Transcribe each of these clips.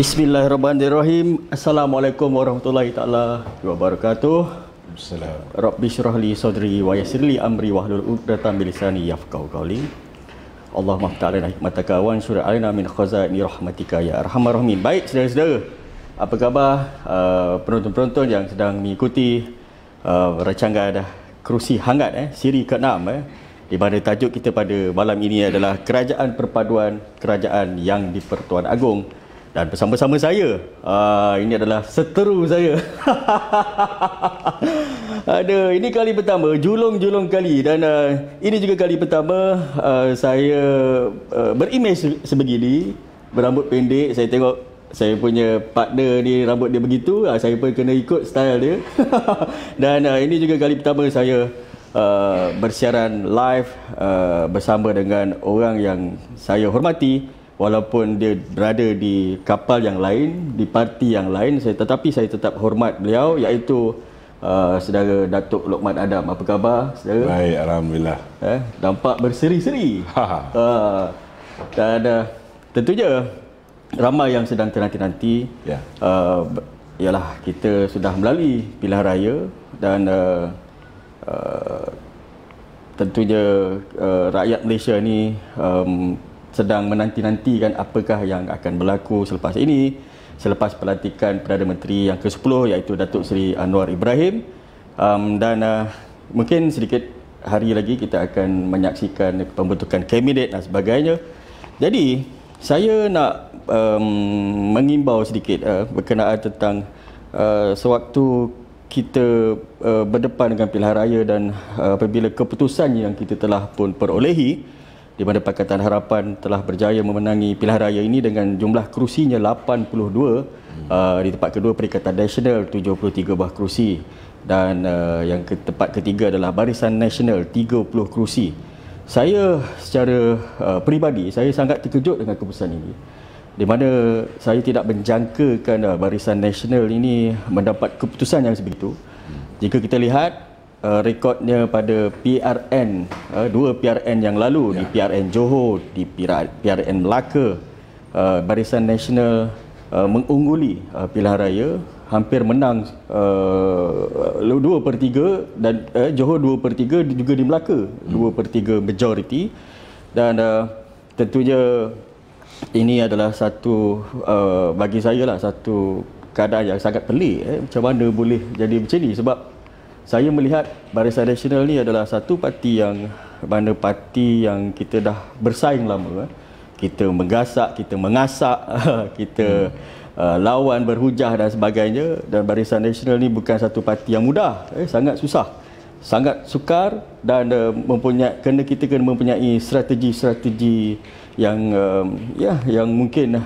Bismillahirrahmanirrahim. Assalamualaikum warahmatullahi taala wabarakatuh. Assalamualaikum. Rabbi syrah li sadri wa yassir li amri wahlul 'uqdatam min lisani yafqahu qawli. Allahumma ftah lana hikmataka wa ansur alaina min khazaini rahmatika ya arhamar rahimin. Baik saudara-saudara, apa khabar penonton-penonton yang sedang mengikuti rancangan Kerusi Hangat siri ke-6 di mana tajuk kita pada malam ini adalah Kerajaan Perpaduan Kerajaan yang di-Pertuan Agong. Dan bersama-sama saya, ini adalah seteru saya. Ada, ini kali pertama, julung-julung kali. Dan ini juga kali pertama saya berimej sebegini, berambut pendek. Saya tengok saya punya partner ni rambut dia begitu, saya pun kena ikut style dia. Dan ini juga kali pertama saya bersiaran live bersama dengan orang yang saya hormati. Walaupun dia berada di kapal yang lain, di parti yang lain, tetapi saya tetap hormat beliau, iaitu saudara Datuk Lokman Adam. Apa khabar, saudara? Baik, alhamdulillah. Nampak berseri-seri. Dan tentunya ramai yang sedang ternanti-nanti. Ya. Ialah kita sudah melalui pilihan raya dan tentunya rakyat Malaysia ni sedang menanti-nantikan apakah yang akan berlaku selepas ini, selepas pelantikan Perdana Menteri yang ke-10 iaitu Datuk Seri Anwar Ibrahim. Dan mungkin sedikit hari lagi kita akan menyaksikan pembentukan kabinet dan sebagainya. Jadi saya nak mengimbau sedikit berkenaan tentang sewaktu kita berdepan dengan pilihan raya dan apabila keputusan yang kita telah pun perolehi, di mana Pakatan Harapan telah berjaya memenangi pilihan raya ini dengan jumlah kerusinya 82, di tempat kedua Perikatan Nasional 73 buah kerusi, dan yang tempat ketiga adalah Barisan Nasional 30 kerusi. Saya secara peribadi saya sangat terkejut dengan keputusan ini, di mana saya tidak menjangkakan Barisan Nasional ini mendapat keputusan yang sebegitu. Jika kita lihat rekodnya pada PRN, dua PRN yang lalu, di PRN Johor, di PRN Melaka, Barisan Nasional mengungguli pilihan raya, hampir menang 2/3, dan Johor 2/3, juga di Melaka 2/3 majoriti. Dan tentunya ini adalah satu, bagi saya lah, satu keadaan yang sangat pelik. Macam mana boleh jadi macam ni? Sebab saya melihat Barisan Nasional ni adalah satu parti yang mana parti yang kita dah bersaing lama. Kita menggasak, kita mengasak, kita lawan, berhujah dan sebagainya. Dan Barisan Nasional ni bukan satu parti yang mudah, sangat susah, sangat sukar, dan kita kena mempunyai strategi-strategi yang yang mungkin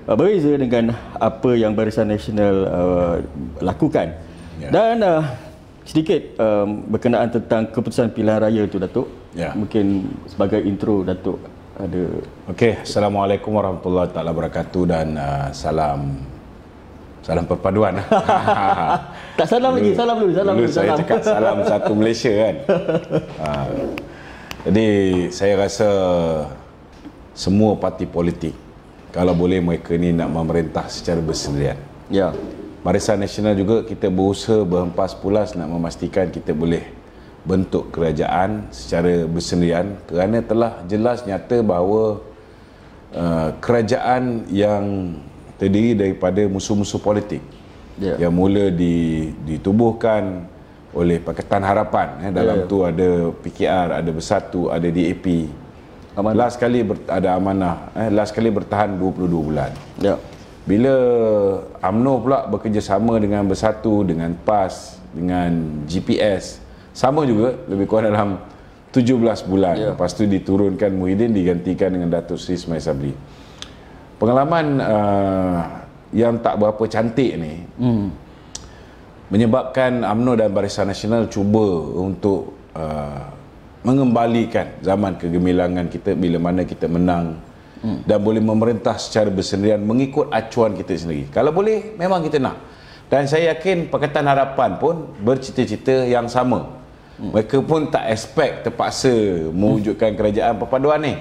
berbeza dengan apa yang Barisan Nasional lakukan. Dan sedikit berkenaan tentang keputusan pilihan raya itu, Datuk. Mungkin sebagai intro, Datuk ada. Okey, Assalamualaikum warahmatullahi taala wabarakatuh, dan salam perpaduan. Tak salam lagi, salam dulu. Saya cakap salam satu Malaysia kan. Jadi saya rasa semua parti politik, kalau boleh mereka ni nak memerintah secara bersendirian. Ya. Barisan Nasional juga kita berusaha berhempas pulas nak memastikan kita boleh bentuk kerajaan secara bersendirian, kerana telah jelas nyata bahawa kerajaan yang terdiri daripada musuh-musuh politik yang mula ditubuhkan oleh Pakatan Harapan, dalam tu ada PKR, ada Bersatu, ada DAP, last kali ada Amanah, last kali bertahan 22 bulan. Bila UMNO pula bekerjasama dengan Bersatu, dengan PAS, dengan GPS, sama juga lebih kurang dalam 17 bulan. Lepas tu diturunkan Muhyiddin, digantikan dengan Datuk Seri Ismail Sabri. Pengalaman yang tak berapa cantik ni menyebabkan UMNO dan Barisan Nasional cuba untuk mengembalikan zaman kegemilangan kita bila mana kita menang dan boleh memerintah secara bersendirian mengikut acuan kita sendiri. Kalau boleh, memang kita nak. Dan saya yakin Pakatan Harapan pun bercita-cita yang sama. Mereka pun tak expect terpaksa mewujudkan kerajaan perpaduan ni.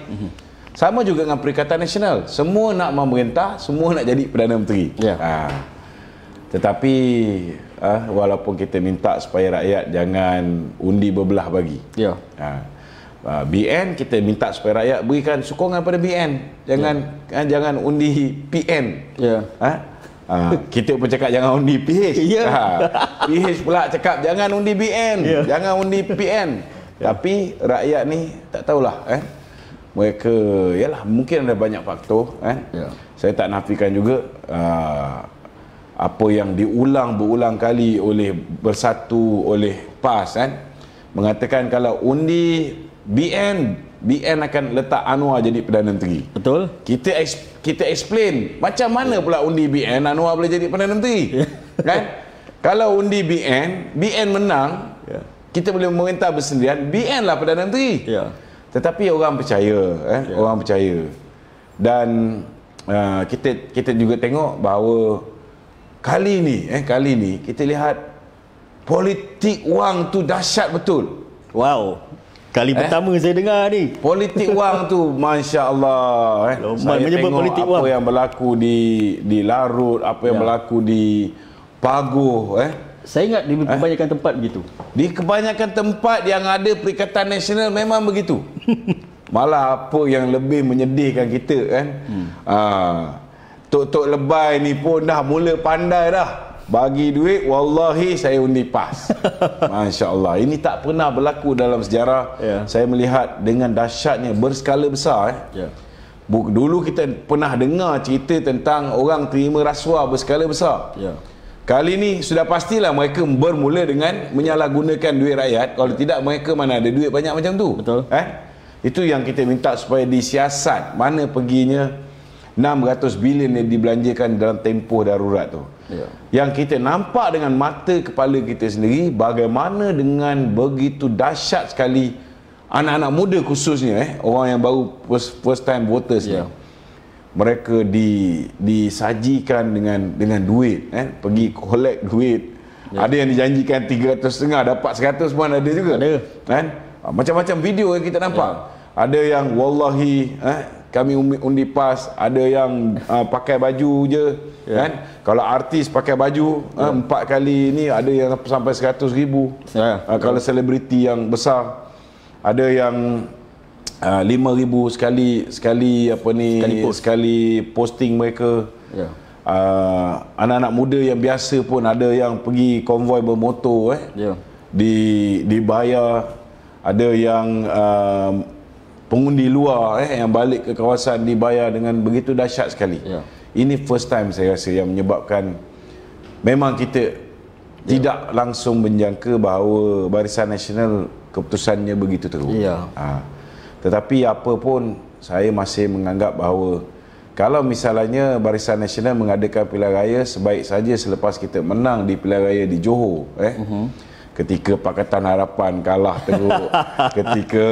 Sama juga dengan Perikatan Nasional. Semua nak memerintah, semua nak jadi Perdana Menteri. Tetapi walaupun kita minta supaya rakyat jangan undi berbelah bagi. BN kita minta supaya rakyat berikan sokongan pada BN. Jangan undi PN. Kita pun cakap jangan undi PH. PH pula cakap jangan undi BN, jangan undi PN. Tapi rakyat ni tak tahulah mereka, yalah, mungkin ada banyak faktor Saya tak nafikan juga apa yang berulang kali oleh Bersatu, oleh PAS mengatakan kalau undi BN akan letak Anwar jadi Perdana Menteri. Betul. Kita explain macam mana pula undi BN Anwar boleh jadi Perdana Menteri. Kalau undi BN menang, kita boleh memerintah bersendirian, BN lah Perdana Menteri. Tetapi orang percaya, orang percaya. Dan kita juga tengok bahawa kali ni kita lihat politik wang tu dahsyat betul. Wow. Kali pertama saya dengar ni. Politik wang tu masya-Allah. Saya tengok politik apa wang yang berlaku di Larut, apa yang berlaku di Paguh. Saya ingat di kebanyakan tempat begitu. Di kebanyakan tempat yang ada Perikatan Nasional memang begitu. Malah apa yang lebih menyedihkan kita Tok-tok lebay ni pun dah mula pandai dah. Bagi duit, wallahi saya undi PAS. Masya Allah. Ini tak pernah berlaku dalam sejarah. Saya melihat dengan dahsyatnya berskala besar. Dulu kita pernah dengar cerita tentang orang terima rasuah berskala besar. Kali ni sudah pastilah mereka bermula dengan menyalahgunakan duit rakyat. Kalau tidak, mereka mana ada duit banyak macam tu. Betul. Itu yang kita minta supaya disiasat mana perginya 600 bilion yang dibelanjakan dalam tempoh darurat tu. Yang kita nampak dengan mata kepala kita sendiri bagaimana dengan begitu dahsyat sekali anak-anak muda khususnya orang yang baru first time voters ni. Mereka disajikan dengan duit, pergi collect duit. Ada yang dijanjikan 350 dapat 100 pun ada juga. Macam-macam video yang kita nampak. Ada yang wallahi kami undi PAS, ada yang pakai baju je Kalau artis pakai baju 4 kali ni ada yang sampai 100,000. Kalau selebriti yang besar ada yang 5,000 sekali posting mereka. Anak-anak muda yang biasa pun ada yang pergi konvoi bermotor dibayar. Ada yang pengundi luar yang balik ke kawasan dibayar dengan begitu dahsyat sekali. Ini first time saya rasa yang menyebabkan memang kita tidak langsung menjangka bahawa Barisan Nasional keputusannya begitu teruk. Tetapi apa pun saya masih menganggap bahawa kalau misalnya Barisan Nasional mengadakan pilihan raya, sebaik saja selepas kita menang di pilihan raya di Johor, ketika Pakatan Harapan kalah teruk, ketika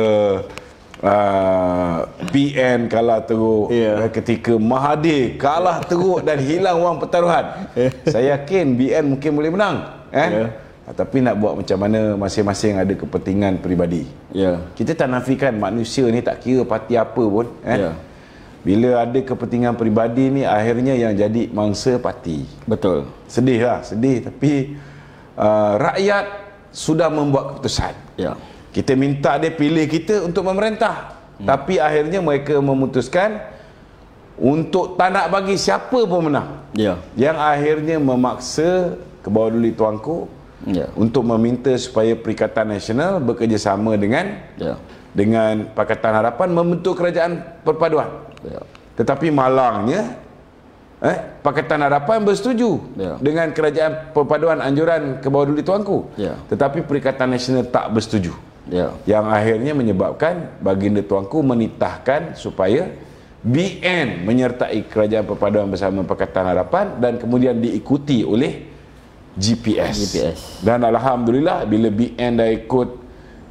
PN kalah teruk, ketika Mahathir kalah teruk dan hilang wang pertaruhan, saya yakin BN mungkin boleh menang. Tapi nak buat macam mana, masing-masing ada kepentingan peribadi. Kita tak nafikan manusia ni tak kira parti apa pun. Bila ada kepentingan peribadi ni, akhirnya yang jadi mangsa parti. Betul. Sedih lah, sedih. Tapi rakyat sudah membuat keputusan. Kita minta dia pilih kita untuk memerintah. Tapi akhirnya mereka memutuskan untuk tak nak bagi siapa pun menang. Yang akhirnya memaksa ke bawah duli tuanku untuk meminta supaya Perikatan Nasional bekerjasama dengan Pakatan Harapan membentuk kerajaan perpaduan. Tetapi malangnya Pakatan Harapan bersetuju dengan kerajaan perpaduan anjuran ke bawah duli tuanku. Tetapi Perikatan Nasional tak bersetuju. Yang akhirnya menyebabkan baginda tuanku menitahkan supaya BN menyertai kerajaan perpaduan bersama Pakatan Harapan dan kemudian diikuti oleh GPS. Dan alhamdulillah bila BN dah ikut,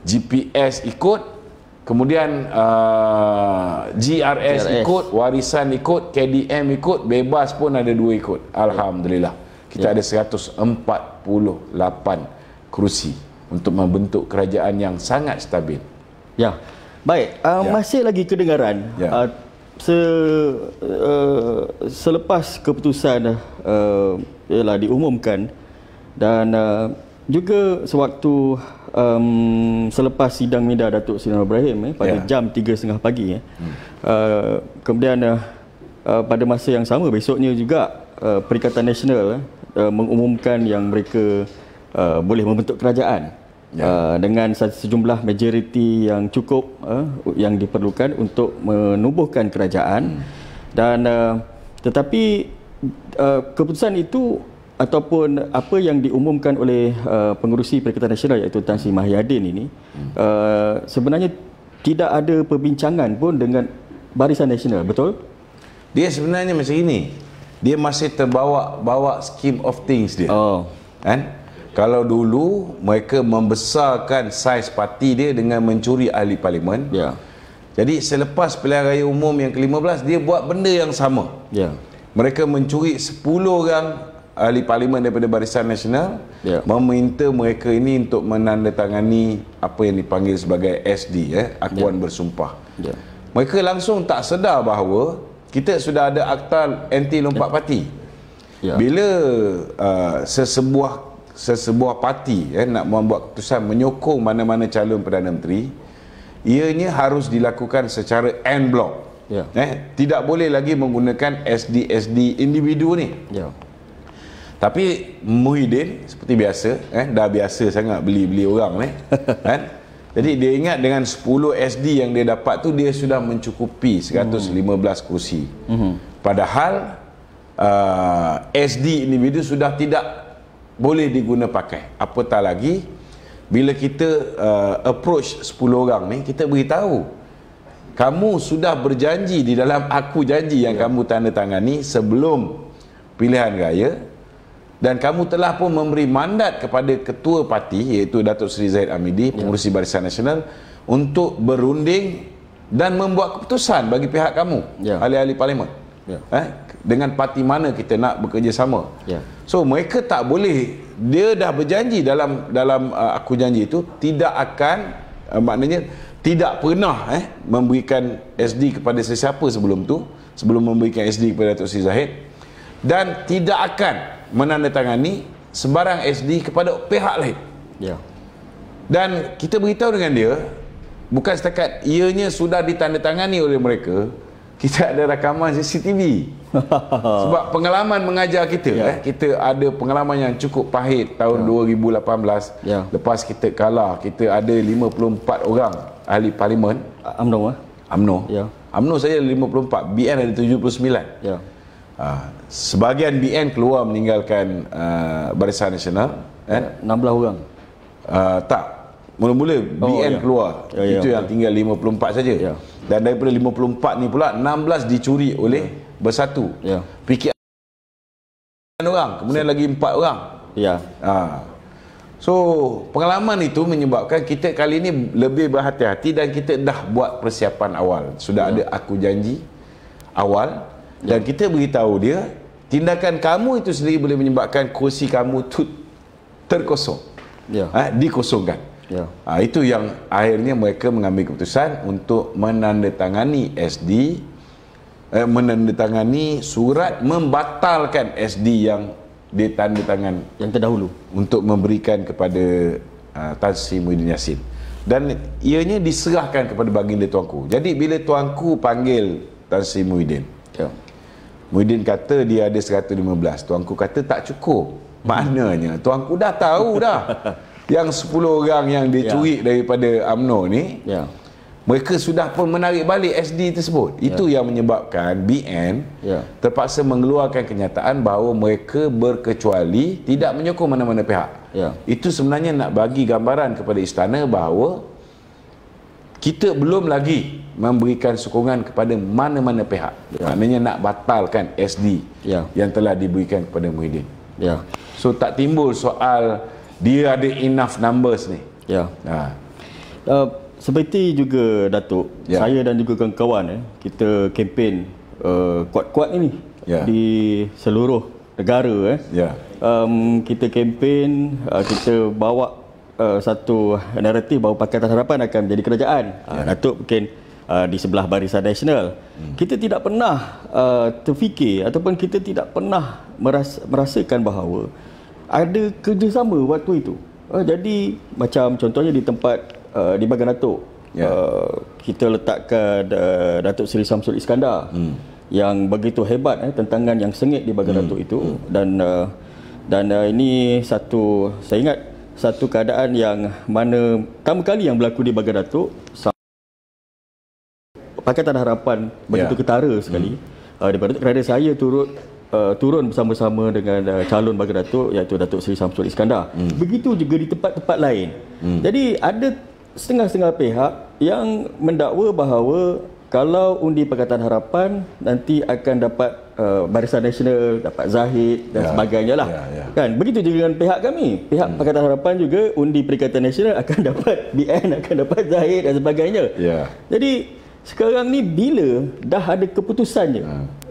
GPS ikut, kemudian GRS ikut, Warisan ikut, KDM ikut, Bebas pun ada 2 ikut. Alhamdulillah. Kita ada 148 kerusi untuk membentuk kerajaan yang sangat stabil. Baik, masih lagi kedengaran selepas keputusan ialah diumumkan dan juga sewaktu selepas sidang minda Datuk Seri Anwar Ibrahim pada jam 3.30 pagi kemudian pada masa yang sama besoknya juga Perikatan Nasional mengumumkan yang mereka boleh membentuk kerajaan dengan sejumlah majoriti yang cukup yang diperlukan untuk menubuhkan kerajaan dan tetapi keputusan itu ataupun apa yang diumumkan oleh pengerusi Perikatan Nasional iaitu Tan Sri Mahyadin ini sebenarnya tidak ada perbincangan pun dengan Barisan Nasional, betul? Dia sebenarnya macam ini. Dia masih terbawa scheme of things dia. Kan? Kalau dulu mereka membesarkan saiz parti dia dengan mencuri ahli parlimen. Jadi selepas pilihan raya umum yang ke-15 dia buat benda yang sama. Mereka mencuri 10 orang ahli parlimen daripada Barisan Nasional, meminta mereka ini untuk menandatangani apa yang dipanggil sebagai SD, akuan bersumpah. Mereka langsung tak sedar bahawa kita sudah ada akta anti lompat parti. Bila sesebuah parti nak membuat keputusan menyokong mana-mana calon Perdana Menteri, ianya harus dilakukan secara en bloc. Tidak boleh lagi menggunakan SD individu ni. Tapi Muhyiddin seperti biasa, dah biasa sangat beli orang ni. Jadi dia ingat dengan 10 SD yang dia dapat tu dia sudah mencukupi 115 kursi. Padahal SD individu sudah tidak boleh diguna pakai. Apatah lagi bila kita approach 10 orang ni, kita beritahu kamu sudah berjanji di dalam aku janji yang kamu tanda tangani sebelum pilihan raya, dan kamu telah pun memberi mandat kepada ketua parti iaitu Datuk Seri Zahid Hamidi, pengurusi Barisan Nasional, untuk berunding dan membuat keputusan bagi pihak kamu, ahli-ahli parlimen, dengan parti mana kita nak bekerjasama. So mereka tak boleh, dia dah berjanji dalam aku janji itu tidak akan maknanya tidak pernah memberikan SD kepada sesiapa sebelum tu, sebelum memberikan SD kepada Datuk Seri Zahid, dan tidak akan menandatangani sebarang SD kepada pihak lain. Dan kita beritahu dengan dia, bukan setakat ianya sudah ditandatangani oleh mereka, kita ada rakaman CCTV. Sebab pengalaman mengajar kita, kita ada pengalaman yang cukup pahit tahun 2018. Lepas kita kalah, kita ada 54 orang ahli parlimen UMNO. UMNO saja 54, BN ada 79. Sebahagian BN keluar meninggalkan Barisan Nasional, 16 orang. Tak, mula-mula BN keluar, itu yang tinggal 54 saja. Dan daripada 54 ni pula 16 dicuri oleh Bersatu. PKR orang, kemudian lagi 4 orang. So pengalaman itu menyebabkan kita kali ini lebih berhati-hati dan kita dah buat persiapan awal. Sudah ada aku janji awal, dan kita beritahu dia tindakan kamu itu sendiri boleh menyebabkan kursi kamu tu terkosong, dikosongkan. Itu yang akhirnya mereka mengambil keputusan untuk menandatangani SD, menandatangani surat membatalkan SD yang ditandatangan yang terdahulu untuk memberikan kepada Tan Sri Muhyiddin Yassin, dan ianya diserahkan kepada baginda tuanku. Jadi bila tuanku panggil Tan Sri Muhyiddin, Muhyiddin kata dia ada 115, tuanku kata tak cukup. Maknanya tuanku dah tahu dah yang 10 orang yang dicuri daripada UMNO ni, mereka sudah pun menarik balik SD tersebut. Itu yang menyebabkan BN terpaksa mengeluarkan kenyataan bahawa mereka berkecuali tidak menyokong mana-mana pihak. Itu sebenarnya nak bagi gambaran kepada istana bahawa kita belum lagi memberikan sokongan kepada mana-mana pihak. Maknanya nak batalkan SD yang telah diberikan kepada Muhyiddin. So tak timbul soal dia ada enough numbers ni. Seperti juga Datuk, saya dan juga kawan-kawan kita kempen kuat-kuat ini di seluruh negara. Kita kempen, kita bawa satu naratif bahawa Pakatan Harapan akan menjadi kerajaan. Datuk mungkin di sebelah Barisan Nasional. Kita tidak pernah terfikir ataupun kita tidak pernah merasakan bahawa ada kerjasama waktu itu. Jadi macam contohnya di tempat di Bagan Datuk, kita letakkan Datuk Seri Samsul Iskandar yang begitu hebat, tentangan yang sengit di Bagan Datuk itu, dan ini saya ingat satu keadaan yang mana pertama kali yang berlaku di Bagan Datuk, Pakatan Harapan begitu ketara sekali daripada kerana saya turun bersama-sama dengan calon Bagan Datuk, iaitu Datuk Seri Samsul Iskandar. Begitu juga di tempat-tempat lain. Jadi ada setengah-setengah pihak yang mendakwa bahawa kalau undi Pakatan Harapan nanti akan dapat Barisan Nasional, dapat Zahid dan sebagainya lah. Kan? Begitu juga dengan pihak kami. Pihak Pakatan Harapan juga undi Perikatan Nasional akan dapat BN, akan dapat Zahid dan sebagainya. Jadi sekarang ni bila dah ada keputusannya,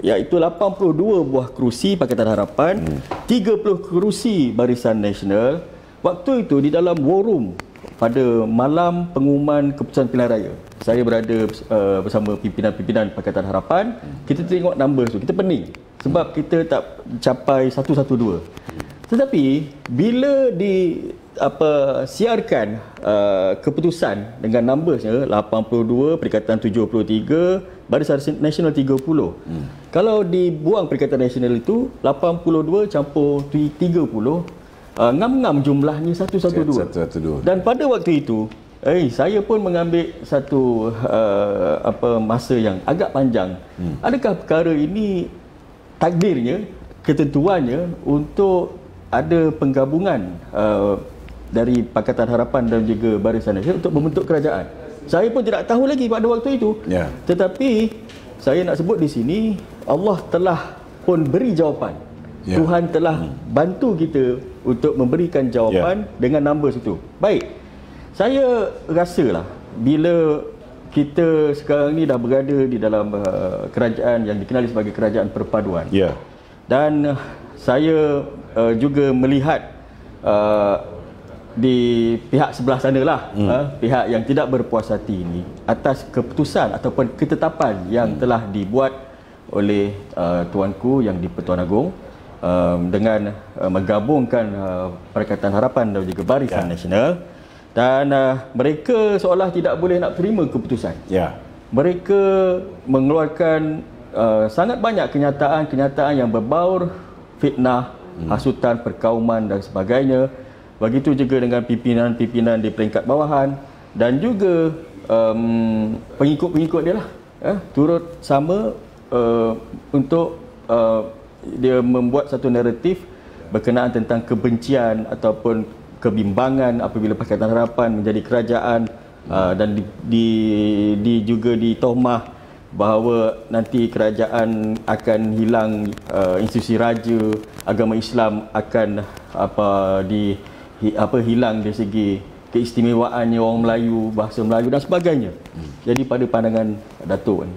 iaitu 82 buah kerusi Pakatan Harapan, 30 kerusi Barisan Nasional, waktu itu di dalam war room pada malam pengumuman keputusan pilihan raya, saya berada bersama pimpinan-pimpinan Pakatan Harapan. Kita tengok numbers tu, kita pening sebab kita tak capai 112. Tetapi bila siarkan keputusan dengan numbersnya 82, Perikatan 73, Barisan Nasional 30. Kalau dibuang Perikatan Nasional itu 82 campur 30, ngam-ngam jumlahnya 112. Dan pada waktu itu saya pun mengambil satu masa yang agak panjang. Adakah perkara ini takdirnya, ketentuannya untuk ada penggabungan dari Pakatan Harapan dan juga Barisan Nasional untuk membentuk kerajaan? Saya pun tidak tahu lagi pada waktu itu. Tetapi saya nak sebut di sini, Allah telah pun beri jawapan. Tuhan telah bantu kita untuk memberikan jawapan dengan numbers itu. Baik, saya rasalah bila kita sekarang ni dah berada di dalam kerajaan yang dikenali sebagai kerajaan perpaduan. Dan saya juga melihat di pihak sebelah sana lah, pihak yang tidak berpuas hati ini atas keputusan ataupun ketetapan yang telah dibuat oleh tuanku yang di Pertuan Agong dengan menggabungkan Perikatan Harapan dan juga Barisan Nasional, dan mereka seolah tidak boleh nak terima keputusan. Mereka mengeluarkan sangat banyak kenyataan yang berbaur fitnah, hasutan, perkauman dan sebagainya. Begitu juga dengan pimpinan-pimpinan di peringkat bawahan dan juga pengikut-pengikut dia lah, turut sama untuk dia membuat satu naratif berkenaan tentang kebencian ataupun kebimbangan apabila Pakatan Harapan menjadi kerajaan, dan juga ditohmah bahawa nanti kerajaan akan hilang, institusi raja, agama Islam akan hilang dari segi keistimewaannya orang Melayu, bahasa Melayu dan sebagainya. Jadi pada pandangan Datuk ni,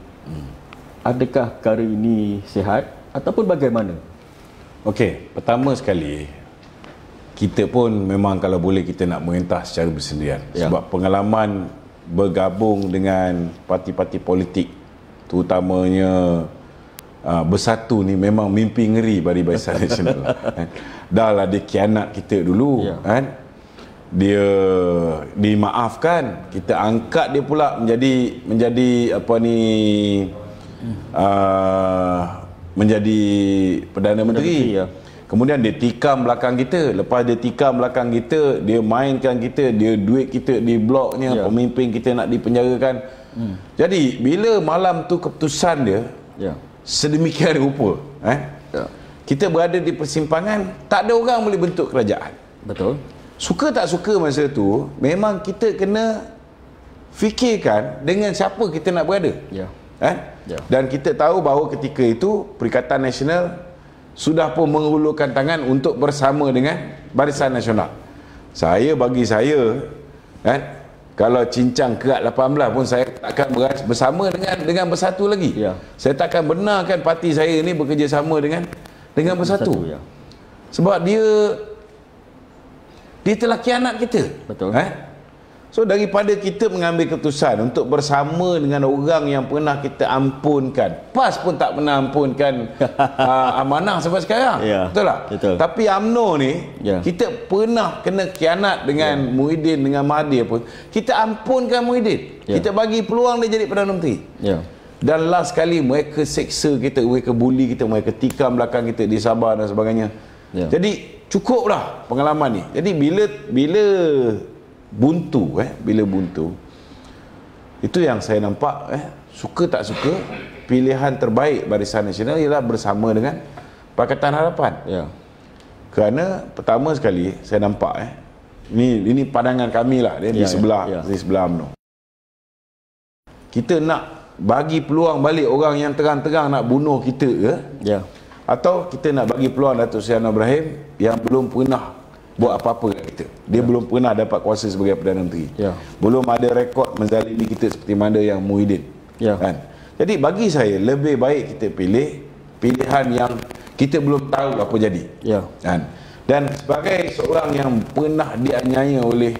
adakah perkara ini sihat ataupun bagaimana? Okey, pertama sekali, kita pun memang kalau boleh kita nak merintah secara bersendirian. Sebab pengalaman bergabung dengan parti-parti politik, terutamanya bersatu ni memang mimpi ngeri bagi Barisan Nasional. Dah lah dia khianat kita dulu, kan? Dia dimaafkan, kita angkat dia pula menjadi menjadi Perdana Menteri. Kemudian dia tikam belakang kita. Lepas dia tikam belakang kita, dia mainkan kita, dia duit kita di bloknya, pemimpin kita nak dipenjarakan. Jadi bila malam tu keputusan dia sedemikian rupa, kita berada di persimpangan, tak ada orang boleh bentuk kerajaan. Betul. Suka tak suka masa tu, memang kita kena fikirkan dengan siapa kita nak berada. Dan kita tahu bahawa ketika itu Perikatan Nasional sudah pun mengulurkan tangan untuk bersama dengan Barisan Nasional. Bagi saya, kan, kalau cincang kerat 18 pun saya takkan bersama dengan Bersatu lagi. Saya takkan benarkan parti saya ini bekerjasama dengan Bersatu. Sebab dia telah khianat kita. Betul. So daripada kita mengambil keputusan untuk bersama dengan orang yang pernah kita ampunkan, PAS pun tak pernah ampunkan Amanah sampai sekarang, betul tak? Betul. Tapi UMNO ni kita pernah kena khianat dengan Muhyiddin, dengan Mahathir pun kita ampunkan Muhyiddin, kita bagi peluang dia jadi Perdana Menteri. Dan last kali mereka seksa kita, mereka bully kita, mereka tikam belakang kita di Sabah dan sebagainya. Jadi cukuplah pengalaman ni. Jadi bila buntu, itu yang saya nampak, suka tak suka, pilihan terbaik Barisan Nasional ialah bersama dengan Pakatan Harapan. Kerana pertama sekali saya nampak, ini pandangan kami lah, di sebelah UMNO. Kita nak bagi peluang balik orang yang terang-terang nak bunuh kita ke? Atau kita nak bagi peluang Datuk Seri Anwar Ibrahim yang belum pernah buat apa-apa kat kita. Dia belum pernah dapat kuasa sebagai Perdana Menteri. Belum ada rekod menzalimi kita seperti mana yang Muhyiddin. Kan? Jadi bagi saya lebih baik kita pilih pilihan yang kita belum tahu apa jadi. Kan? Dan sebagai seorang yang pernah dianiaya oleh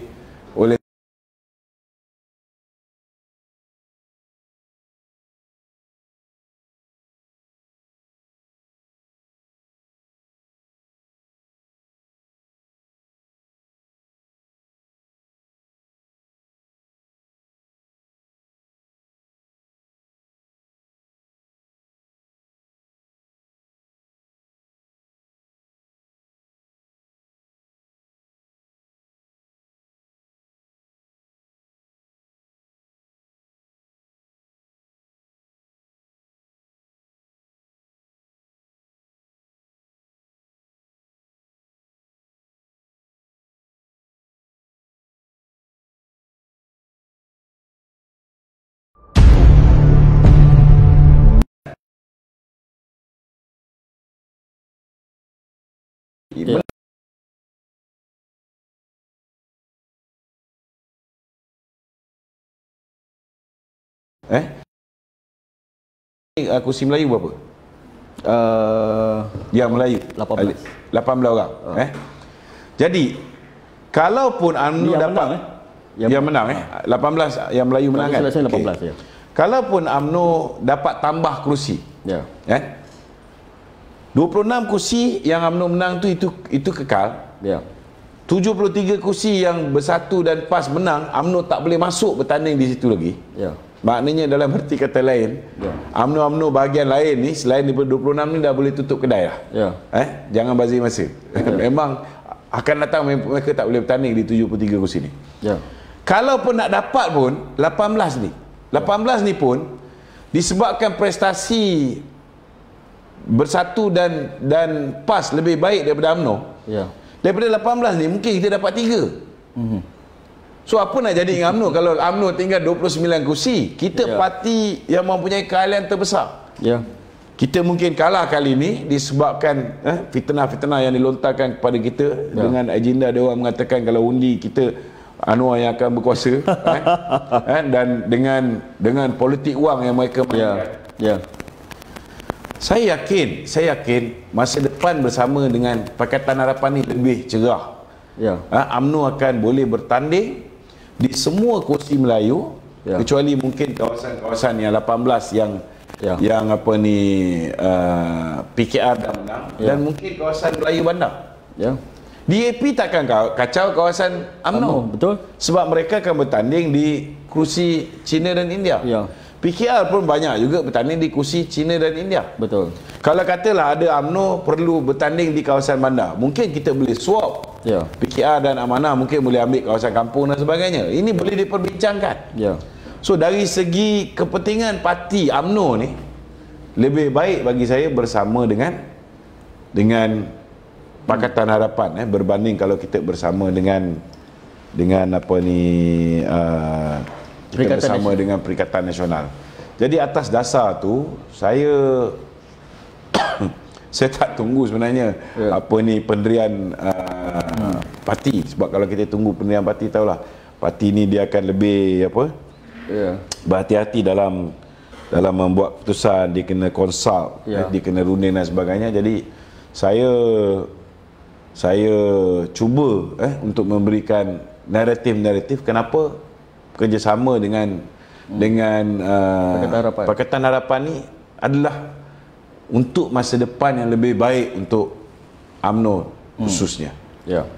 kursi Melayu berapa? Yang Melayu 18 orang. Jadi kalaupun UMNO dapat yang menang 18 yang Melayu menang kan? 18 Kalaupun UMNO dapat tambah kerusi, 26 kursi yang UMNO menang itu kekal. 73 kursi yang Bersatu dan PAS menang, UMNO tak boleh masuk bertanding di situ lagi. Maknanya dalam arti kata lain, UMNO bahagian lain ni selain daripada 26 ni dah boleh tutup kedai lah. Jangan bazir masa. Memang akan datang mereka tak boleh bertanding di 73 kursi ni. Kalaupun nak dapat pun 18 ni pun disebabkan prestasi Bersatu dan PAS lebih baik daripada UMNO. Daripada 18 ni mungkin kita dapat 3. So apa nak jadi dengan UMNO kalau UMNO tinggal 29 kursi? Kita parti yang mempunyai keahlian terbesar. Kita mungkin kalah kali ini disebabkan fitnah-fitnah yang dilontarkan kepada kita dengan agenda dia orang mengatakan kalau undi kita Anwar yang akan berkuasa dan dengan politik wang yang mereka mainkan. Saya yakin masa depan bersama dengan Pakatan Harapan ni lebih cerah. UMNO akan boleh bertanding di semua kursi Melayu kecuali mungkin kawasan-kawasan yang 18 yang apa ni PKR dah menang dan mungkin kawasan Melayu Bandar. DAP takkan kacau kawasan UMNO. Betul. Sebab mereka akan bertanding di kursi China dan India. PKR pun banyak juga bertanding di kursi China dan India. Betul. Kalau katalah ada UMNO perlu bertanding di kawasan bandar, mungkin kita boleh swap. PKR dan Amanah mungkin boleh ambil kawasan kampung dan sebagainya. Ini boleh diperbincangkan. So dari segi kepentingan parti UMNO ni lebih baik bagi saya bersama dengan Pakatan Harapan berbanding kalau kita bersama dengan apa ni kita bersama dengan Perikatan Nasional. Jadi atas dasar tu saya tak tunggu sebenarnya apa ni pendirian parti, sebab kalau kita tunggu pendirian parti tahulah parti ni dia akan lebih berhati-hati dalam membuat keputusan, dia kena consult, dia kena runding dan sebagainya. Jadi saya saya cuba untuk memberikan naratif-naratif kenapa kerjasama dengan Pakatan Harapan ni adalah untuk masa depan yang lebih baik untuk UMNO khususnya. Ya.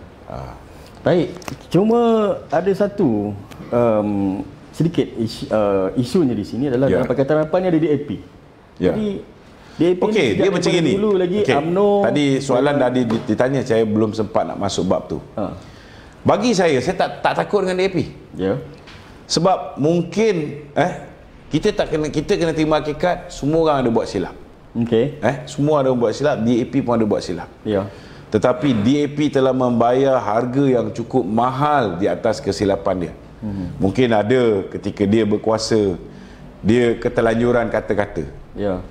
Baik, cuma ada satu sedikit isunya di sini adalah dalam Pakatan Harapan ni ada DAP. Jadi DAP okey, dia macam ini. Dulu lagi UMNO. Tadi soalan dah ditanya, saya belum sempat nak masuk bab tu. Bagi saya tak takut dengan DAP. Ya. Sebab mungkin kita kena terima hakikat semua orang ada buat silap. Okey. Semua ada buat silap, DAP pun ada buat silap. Ya. Tetapi DAP telah membayar harga yang cukup mahal di atas kesilapan dia. Mungkin ada ketika dia berkuasa dia keterlanjuran kata-kata. Ya.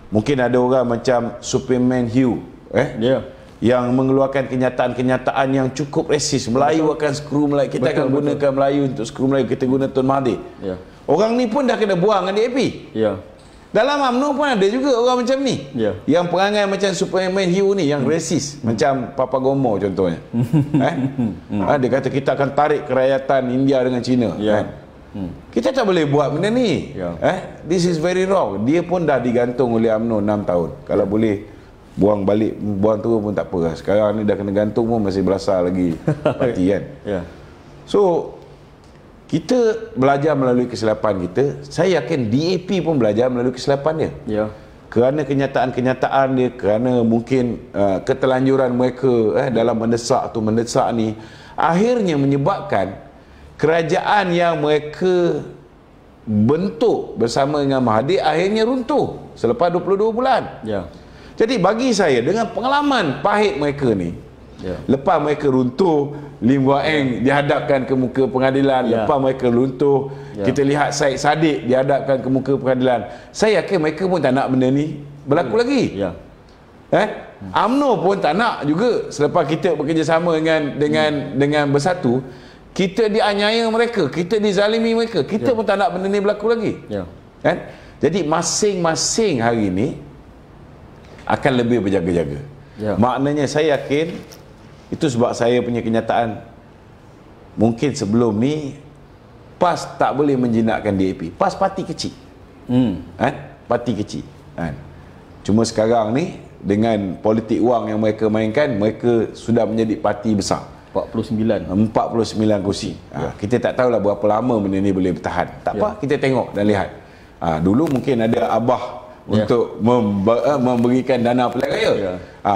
Mungkin ada orang macam Superman Hugh yang mengeluarkan kenyataan-kenyataan yang cukup resis. Melayu akan skru Melayu, kita akan gunakan Melayu untuk skru Melayu, kita guna Tun Mahathir. Ya. Orang ni pun dah kena buang dengan DAP. Ya. Dalam UMNO pun ada juga orang macam ni. Ya. Yang perangai macam Superman Hugh ni, yang resis, macam Papa Gomo contohnya. Dia kata kita akan tarik kerakyatan India dengan China. Ya. Kita tak boleh buat benda ni. Ya. This is very wrong. Dia pun dah digantung oleh UMNO 6 tahun. Kalau boleh buang balik, buang turun pun tak apa. Sekarang ni dah kena gantung pun masih berasa lagi parti kan. Ya. So kita belajar melalui kesilapan kita. Saya yakin DAP pun belajar melalui kesilapan dia. Ya. Kerana kenyataan-kenyataan dia, kerana mungkin keterlanjuran mereka dalam mendesak ni, akhirnya menyebabkan kerajaan yang mereka bentuk bersama dengan Mahathir akhirnya runtuh selepas 22 bulan. Ya. Jadi bagi saya, dengan pengalaman pahit mereka ni, lepas mereka runtuh, Lim Hua Eng dihadapkan ke muka pengadilan, lepas mereka runtuh, kita lihat Syed Saddiq dihadapkan ke muka pengadilan. Saya yakin mereka pun tak nak benda ni berlaku lagi. UMNO pun tak nak juga. Selepas kita bekerjasama dengan Bersatu, kita dianiaya mereka, kita dizalimi mereka, kita pun tak nak benda ni berlaku lagi. Kan? Jadi masing-masing hari ni akan lebih berjaga-jaga. Maknanya saya yakin, itu sebab saya punya kenyataan, mungkin sebelum ni PAS tak boleh menjinakkan DAP. PAS parti kecil. Parti kecil. Cuma sekarang ni dengan politik wang yang mereka mainkan, mereka sudah menjadi parti besar. 49 kursi. Kita tak tahulah berapa lama benda ni boleh bertahan. Tak apa, kita tengok dan lihat. Dulu mungkin ada Abah untuk memberikan dana pilihan raya.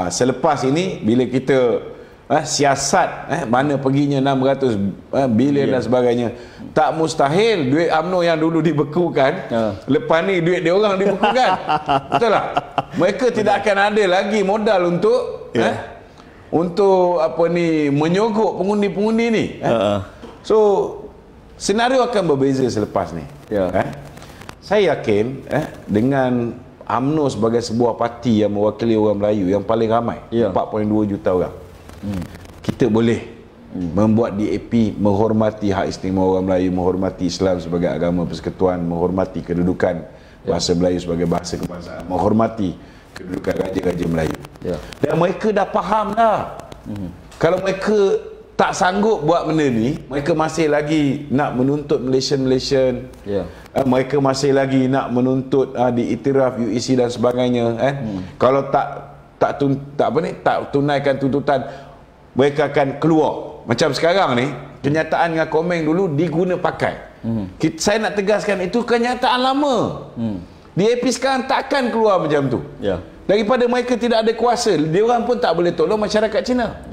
Selepas ini bila kita siasat mana perginya 600 bilion dan sebagainya, tak mustahil duit UMNO yang dulu dibekukan, lepas ni duit dia orang dibekukan. Betul tak? Mereka tidak akan ada lagi modal untuk untuk menyogok pengundi-pengundi ni. So senario akan berbeza selepas ni. Saya yakin dengan UMNO sebagai sebuah parti yang mewakili orang Melayu yang paling ramai, 4.2 juta orang, kita boleh membuat DAP menghormati hak istimewa orang Melayu, menghormati Islam sebagai agama persekutuan, menghormati kedudukan bahasa Melayu sebagai bahasa kebangsaan, menghormati kedudukan raja-raja Melayu. Dan mereka dah faham dah. Kalau mereka tak sanggup buat benda ni, mereka masih lagi nak menuntut Malaysian, mereka masih lagi nak menuntut diiktiraf UEC dan sebagainya. Kalau tak tunaikan tuntutan, mereka akan keluar. Macam sekarang ni, kenyataan dengan Komeng dulu diguna pakai. Saya nak tegaskan, itu kenyataan lama. DAP sekarang takkan keluar macam tu. Daripada mereka tidak ada kuasa, dia orang pun tak boleh tolong masyarakat Cina.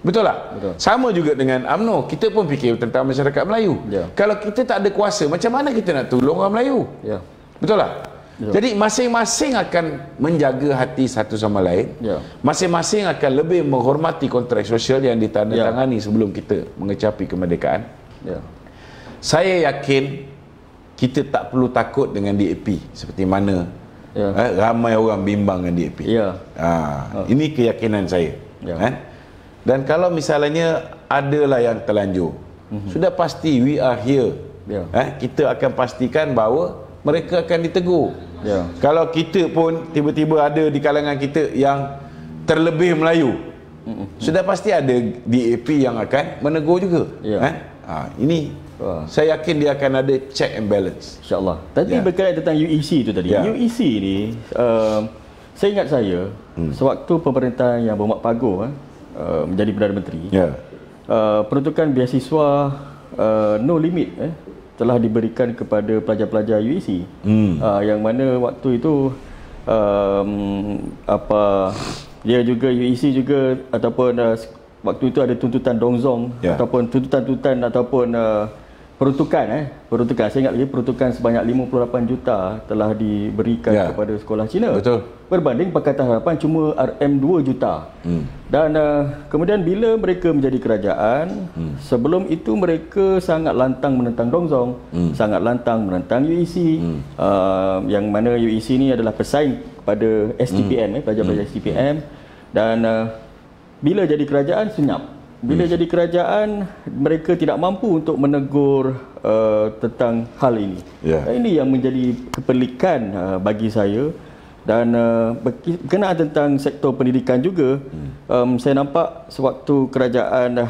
Betul tak? Betul. Sama juga dengan UMNO. Kita pun fikir tentang masyarakat Melayu. Kalau kita tak ada kuasa, macam mana kita nak tolong orang Melayu? Betul tak? Betul. Jadi masing-masing akan menjaga hati satu sama lain. Masing-masing akan lebih menghormati kontrak sosial yang ditandatangani sebelum kita mengecapi kemerdekaan. Saya yakin kita tak perlu takut dengan DAP seperti mana ramai orang bimbang dengan DAP. Ini keyakinan saya. Dan kalau misalnya adalah yang terlanjur, sudah pasti we are here. Kita akan pastikan bahawa mereka akan ditegur. Kalau kita pun tiba-tiba ada di kalangan kita yang terlebih Melayu, sudah pasti ada DAP yang akan menegur juga. Ini saya yakin dia akan ada check and balance, insyaAllah. Tadi berkaitan tentang UEC itu tadi. UEC ni saya ingat sewaktu pemerintahan yang Berhormat Pak Agong menjadi Perdana Menteri, peruntukan beasiswa no limit telah diberikan kepada pelajar-pelajar UEC, yang mana waktu itu dia juga UEC juga ataupun waktu itu ada tuntutan Dongzong ataupun tuntutan ataupun peruntukan saya ingat lagi, peruntukan sebanyak 58 juta telah diberikan kepada sekolah Cina. Betul. Berbanding Pakatan Harapan cuma RM 2 juta. Dan kemudian bila mereka menjadi kerajaan, sebelum itu mereka sangat lantang menentang Dongzong, sangat lantang menentang UEC, yang mana UEC ni adalah pesaing kepada STPM, pelajar-pelajar STPM. Dan bila jadi kerajaan, senyap. Bila jadi kerajaan, mereka tidak mampu untuk menegur tentang hal ini. Ini yang menjadi kepelikan bagi saya. Dan berkenaan tentang sektor pendidikan juga, saya nampak sewaktu kerajaan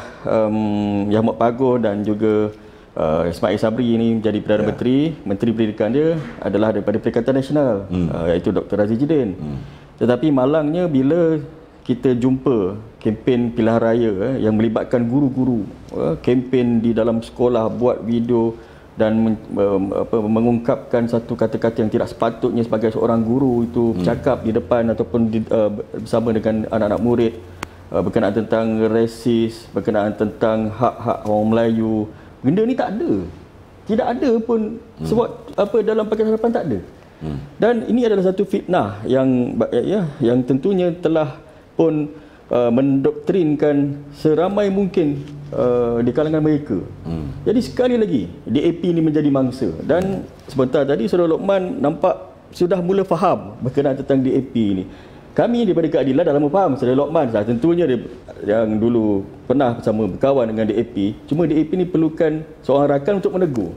Yang Amat Pak Agong dan juga Ismail Sabri ini menjadi Perdana Menteri, Menteri Pendidikan dia adalah daripada Perikatan Nasional, iaitu Dr. Razi Jidin. Tetapi malangnya bila kita jumpa kempen pilihan raya yang melibatkan guru-guru, kempen di dalam sekolah buat video dan mengungkapkan satu kata-kata yang tidak sepatutnya sebagai seorang guru itu bercakap di depan ataupun bersama dengan anak-anak murid berkenaan tentang resis, berkenaan tentang hak-hak orang Melayu. Benda ni tak ada. Tidak ada pun sebab dalam Pakatan Harapan tak ada. Dan ini adalah satu fitnah yang tentunya telah pun mendoktrinkan seramai mungkin di kalangan mereka. Jadi sekali lagi DAP ini menjadi mangsa. Dan sebentar tadi Saudara Lokman nampak sudah mula faham berkenaan tentang DAP ini. Kami daripada Keadilan dah lama faham. Saudara Lokman tentunya dia yang dulu pernah bersama berkawan dengan DAP. Cuma DAP ini perlukan seorang rakan untuk menegur.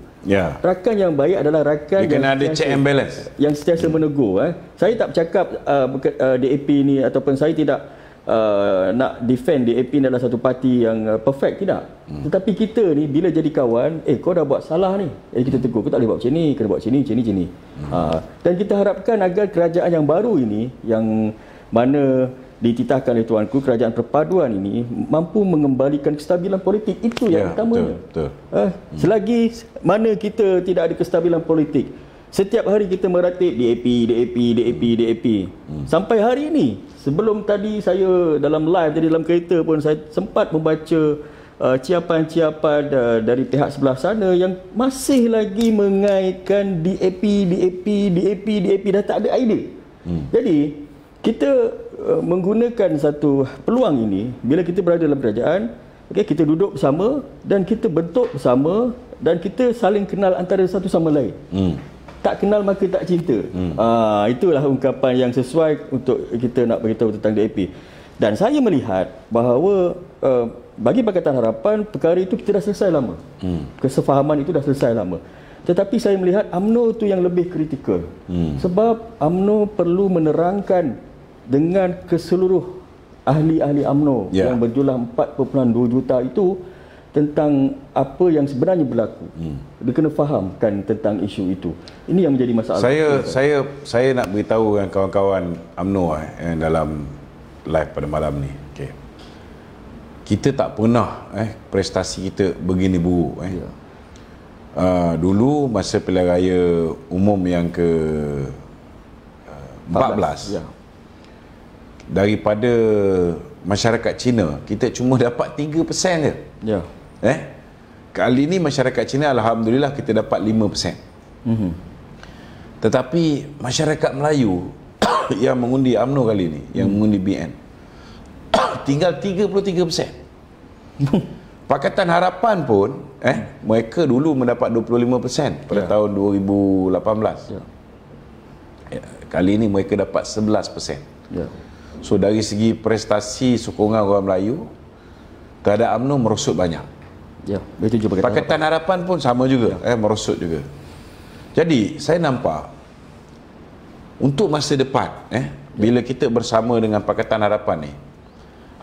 Rakan yang baik adalah rakan yang ada check and balance, yang sentiasa menegur. Saya tak bercakap DAP ini ataupun saya tidak nak defend DAP ni adalah satu parti yang perfect, tidak. Tetapi kita ni bila jadi kawan, kau dah buat salah ni, kita tegur, kau tak boleh buat macam ni, kena buat macam ni, macam ni. Dan kita harapkan agar kerajaan yang baru ini, yang mana dititahkan oleh tuanku, kerajaan perpaduan ini mampu mengembalikan kestabilan politik. Itu yang utamanya. Betul. Selagi mana kita tidak ada kestabilan politik, setiap hari kita meratip DAP. Sampai hari ini, sebelum tadi saya dalam live, jadi dalam kereta pun saya sempat membaca ciapan-ciapan dari pihak sebelah sana yang masih lagi mengaitkan DAP, dah tak ada idea. Jadi kita menggunakan satu peluang ini bila kita berada dalam kerajaan, kita duduk bersama dan kita bentuk bersama dan kita saling kenal antara satu sama lain. Tak kenal maka tak cinta. Itulah ungkapan yang sesuai untuk kita nak beritahu tentang DAP. Dan saya melihat bahawa bagi Pakatan Harapan, perkara itu kita dah selesai lama. Kesefahaman itu dah selesai lama. Tetapi saya melihat UMNO itu yang lebih kritikal. Sebab UMNO perlu menerangkan dengan keseluruh ahli-ahli UMNO yang berjumlah 4.2 juta itu tentang apa yang sebenarnya berlaku. Dia kena fahamkan tentang isu itu. Ini yang menjadi masalah. Saya nak beritahu dengan kawan-kawan UMNO yang dalam live pada malam ni. Kita tak pernah prestasi kita begini buruk. Dulu masa pilihan raya umum yang ke 14 daripada masyarakat Cina kita cuma dapat 3% je. Kali ini masyarakat Cina alhamdulillah kita dapat 5%. Tetapi masyarakat Melayu yang mengundi UMNO kali ini, yang mengundi BN, tinggal 33%. Pakatan Harapan pun mereka dulu mendapat 25% pada tahun 2018. Kali ini mereka dapat 11%. So dari segi prestasi sokongan orang Melayu terhadap UMNO merosot banyak. Pakatan Harapan pun sama juga, merosot juga. Jadi saya nampak untuk masa depan, bila kita bersama dengan Pakatan Harapan ni,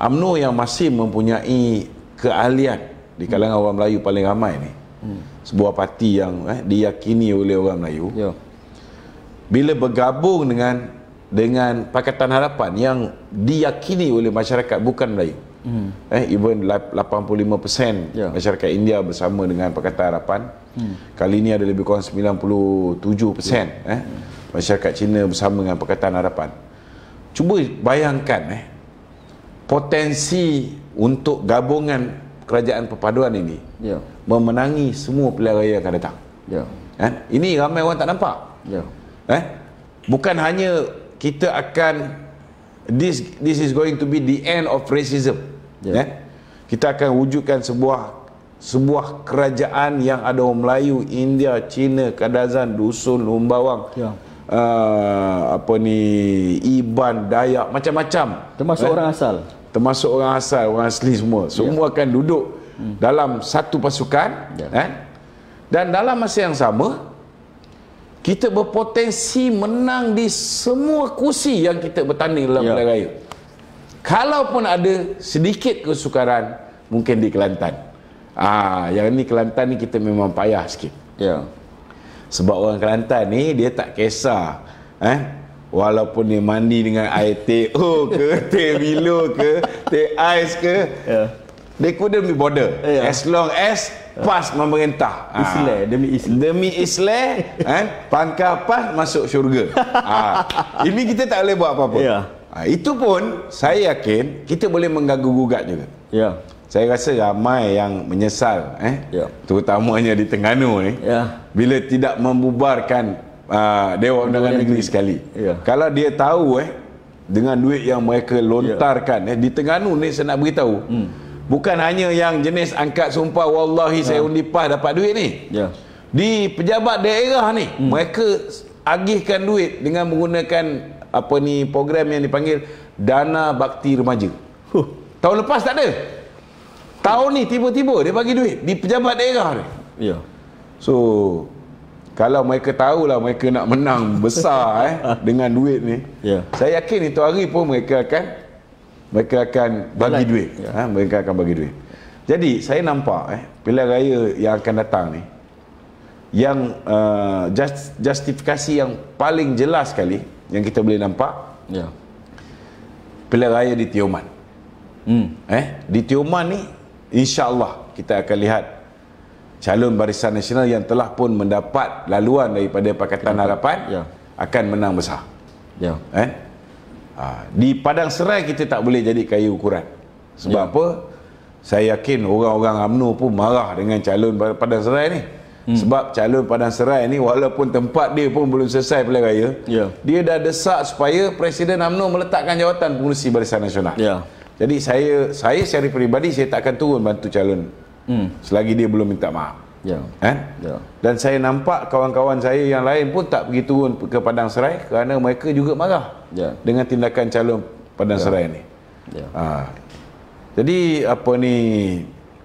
UMNO yang masih mempunyai keahlian di kalangan orang Melayu paling ramai ni, sebuah parti yang diyakini oleh orang Melayu, bila bergabung dengan Pakatan Harapan yang diyakini oleh masyarakat bukan Melayu, even 85% masyarakat India bersama dengan Pakatan Harapan, kali ini ada lebih kurang 97% masyarakat Cina bersama dengan Pakatan Harapan. Cuba bayangkan potensi untuk gabungan kerajaan perpaduan ini memenangi semua pilihan raya akan datang. Ini ramai orang tak nampak. Bukan hanya kita akan this is going to be the end of racism. Kita akan wujudkan sebuah kerajaan yang ada orang Melayu, India, Cina, Kadazan, Dusun, Lumbawang, Iban, Dayak, macam-macam. Termasuk orang asal, orang asli semua. Semua akan duduk dalam satu pasukan, dan dalam masa yang sama kita berpotensi menang di semua kursi yang kita bertanding dalam pilihan raya. Kalaupun ada sedikit kesukaran mungkin di Kelantan. Yang ni Kelantan ni kita memang payah sikit. Sebab orang Kelantan ni dia tak kisah walaupun dia mandi dengan air teh ke, teh Milo ke, teh ais ke, they couldn't be bothered as long as PAS memerintah. Demi Islam, pangkal PAS masuk syurga. Ini kita tak boleh buat apa-apa. Itu pun saya yakin kita boleh mengganggu-gugat juga. Saya rasa ramai yang menyesal, terutamanya di Terengganu ni, bila tidak membubarkan Dewan Undangan Negeri sekali. Kalau dia tahu dengan duit yang mereka lontarkan di Terengganu ni, saya nak beritahu, bukan hanya yang jenis angkat sumpah wallahi saya undi PAS dapat duit ni. Di pejabat daerah ni, mereka agihkan duit dengan menggunakan program yang dipanggil Dana Bakti Remaja. Tahun lepas tak ada. Tahun ni tiba-tiba dia bagi duit di pejabat daerah ni. So kalau mereka tahulah mereka nak menang besar dengan duit ni, saya yakin itu hari pun mereka akan bagi duit. Mereka akan bagi duit. Jadi saya nampak pilihan raya yang akan datang ni, yang justifikasi yang paling jelas sekali yang kita boleh nampak, pilihan raya di Tioman. Di Tioman ni insya-Allah kita akan lihat calon Barisan Nasional yang telah pun mendapat laluan daripada Pakatan Harapan akan menang besar. Di Padang Serai kita tak boleh jadi kayu ukuran. Sebab apa? Saya yakin orang-orang UMNO pun marah dengan calon Padang Serai ni. Sebab calon Padang Serai ni walaupun tempat dia pun belum selesai pilihan raya, dia dah desak supaya Presiden UMNO meletakkan jawatan pengurusi Barisan Nasional. Jadi saya secara peribadi saya tak akan turun bantu calon selagi dia belum minta maaf. Dan saya nampak kawan-kawan saya yang lain pun tak pergi turun ke Padang Serai kerana mereka juga marah dengan tindakan calon Padang Serai ni. Jadi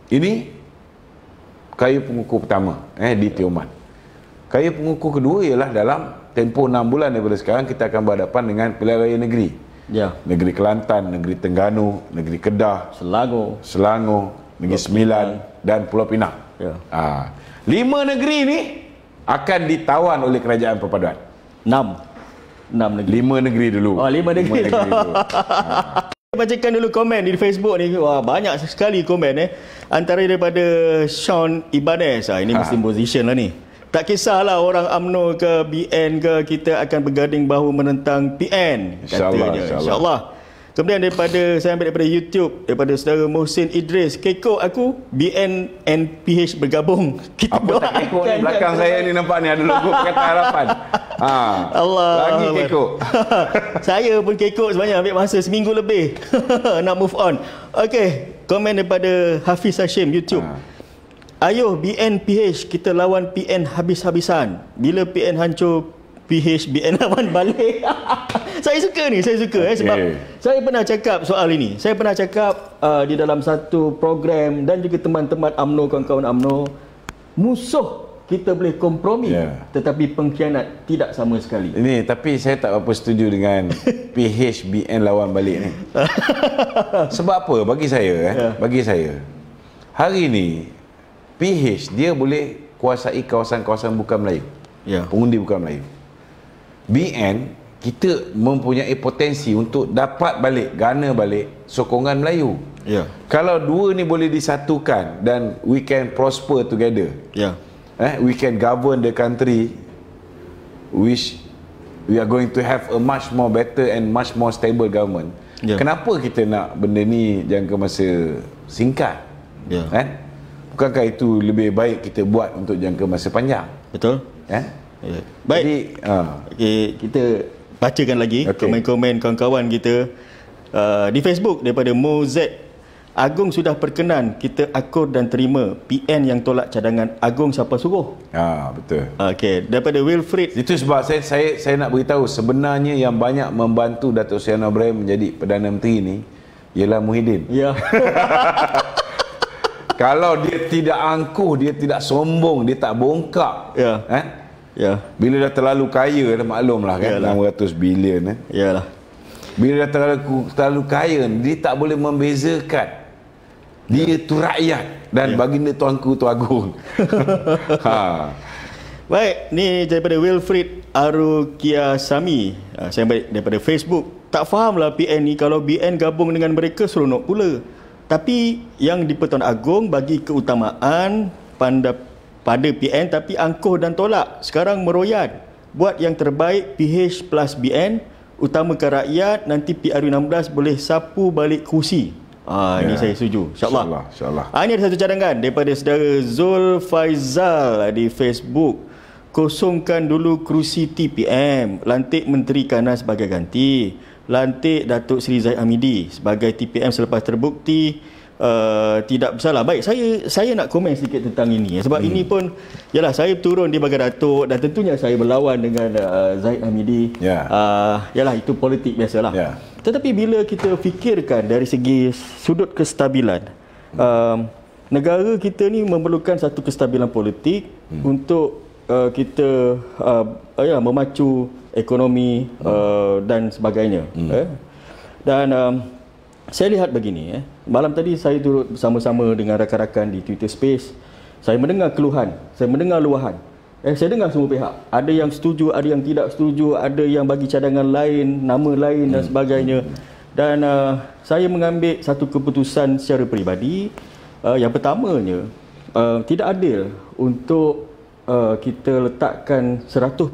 ini kayu pengukur pertama di Tioman. Kayu pengukur kedua ialah dalam tempoh 6 bulan daripada sekarang kita akan berhadapan dengan pilihan raya negeri. Negeri Kelantan, Negeri Terengganu, Negeri Kedah, Selangor, Negeri Sembilan dan Pulau Pinang. 5 negeri ni akan ditawan oleh kerajaan perpaduan. 6 negeri. 5 negeri dulu. 5 negeri dulu. Bacakan dulu komen di Facebook ni. Wah, banyak sekali komen antara daripada Sean Ibanez. Ini Muslim position lah ni. Tak kisahlah orang UMNO ke BN ke, kita akan berganding bahu menentang PN, katanya. InsyaAllah. Kemudian saya ambil daripada YouTube, daripada saudara Mohsin Idris, kekok aku BN and PH bergabung. Kita apa tak kekok ni? Belakang saya ni nampak ni ada logo Pakatan Harapan. Allah. Lagi kekok. Saya pun kekok sebenarnya, ambil masa seminggu lebih nak move on. Okey, komen daripada Hafiz Hashim YouTube. Ayuh BN PH kita lawan PN habis-habisan. Bila PN hancur, PH BN lawan balik. Saya suka ni, saya suka sebab saya pernah cakap soal ini. Saya pernah cakap di dalam satu program dan juga teman-teman UMNO, kawan-kawan UMNO, musuh kita boleh kompromi, tetapi pengkhianat tidak sama sekali. Ini tapi saya tak apa setuju dengan PHBN lawan balik ni. Sebab apa bagi saya bagi saya hari ni PH dia boleh kuasai kawasan-kawasan bukan Melayu. Pengundi bukan Melayu. BN kita mempunyai potensi untuk dapat balik, gana balik sokongan Melayu. Kalau dua ni boleh disatukan dan we can prosper together. We can govern the country which we are going to have a much more better and much more stable government. Kenapa kita nak benda ni jangka masa singkat? Bukankah itu lebih baik kita buat untuk jangka masa panjang? Betul. Baik. Jadi, kita bacakan lagi komen-komen kawan-kawan kita di Facebook daripada Moz. Agung sudah perkenan, kita akur dan terima PN yang tolak cadangan. Agung siapa suruh? Betul. Daripada Wilfrid. Itu sebab saya nak beritahu sebenarnya yang banyak membantu Datuk Seri Anwar Ibrahim menjadi Perdana Menteri ni ialah Muhyiddin. Kalau dia tidak angkuh, dia tidak sombong, dia tak bongkak. Bila dah terlalu kaya, dah maklumlah kan, 600 bilion. Bila dah terlalu kaya, dia tak boleh membezakan. Dia tu rakyat dan baginda tuanku tu agung. Baik, ni daripada Wilfrid Arukiasami. Saya balik daripada Facebook. Tak fahamlah PN ni, kalau BN gabung dengan mereka seronok pula. Tapi yang di-Pertuan Agong bagi keutamaan pada PN tapi angkuh dan tolak. Sekarang meroyan. Buat yang terbaik PH plus BN, utamakan rakyat, nanti PRU16 boleh sapu balik kursi. Ini saya setuju. InsyaAllah. Ini ada satu cadangan daripada saudara Zul Faizal di Facebook. Kosongkan dulu kerusi TPM. Lantik Menteri Kanan sebagai ganti. Lantik Datuk Seri Zahid Hamidi sebagai TPM selepas terbukti tidak bersalah. Baik, saya nak komen sedikit tentang ini. Sebab ini pun, yalah, saya turun di Bagan Datuk dan tentunya saya berlawan dengan Zahid Hamidi. Yalah, itu politik biasalah. Tetapi bila kita fikirkan dari segi sudut kestabilan, negara kita ni memerlukan satu kestabilan politik untuk kita memacu ekonomi dan sebagainya. Dan saya lihat begini, malam tadi saya duduk bersama-sama dengan rakan-rakan di Twitter Space. Saya mendengar keluhan, saya mendengar luahan. Saya dengar semua pihak. Ada yang setuju, ada yang tidak setuju, ada yang bagi cadangan lain, nama lain dan sebagainya. Dan saya mengambil satu keputusan secara peribadi. Yang pertamanya, tidak adil untuk kita letakkan 100%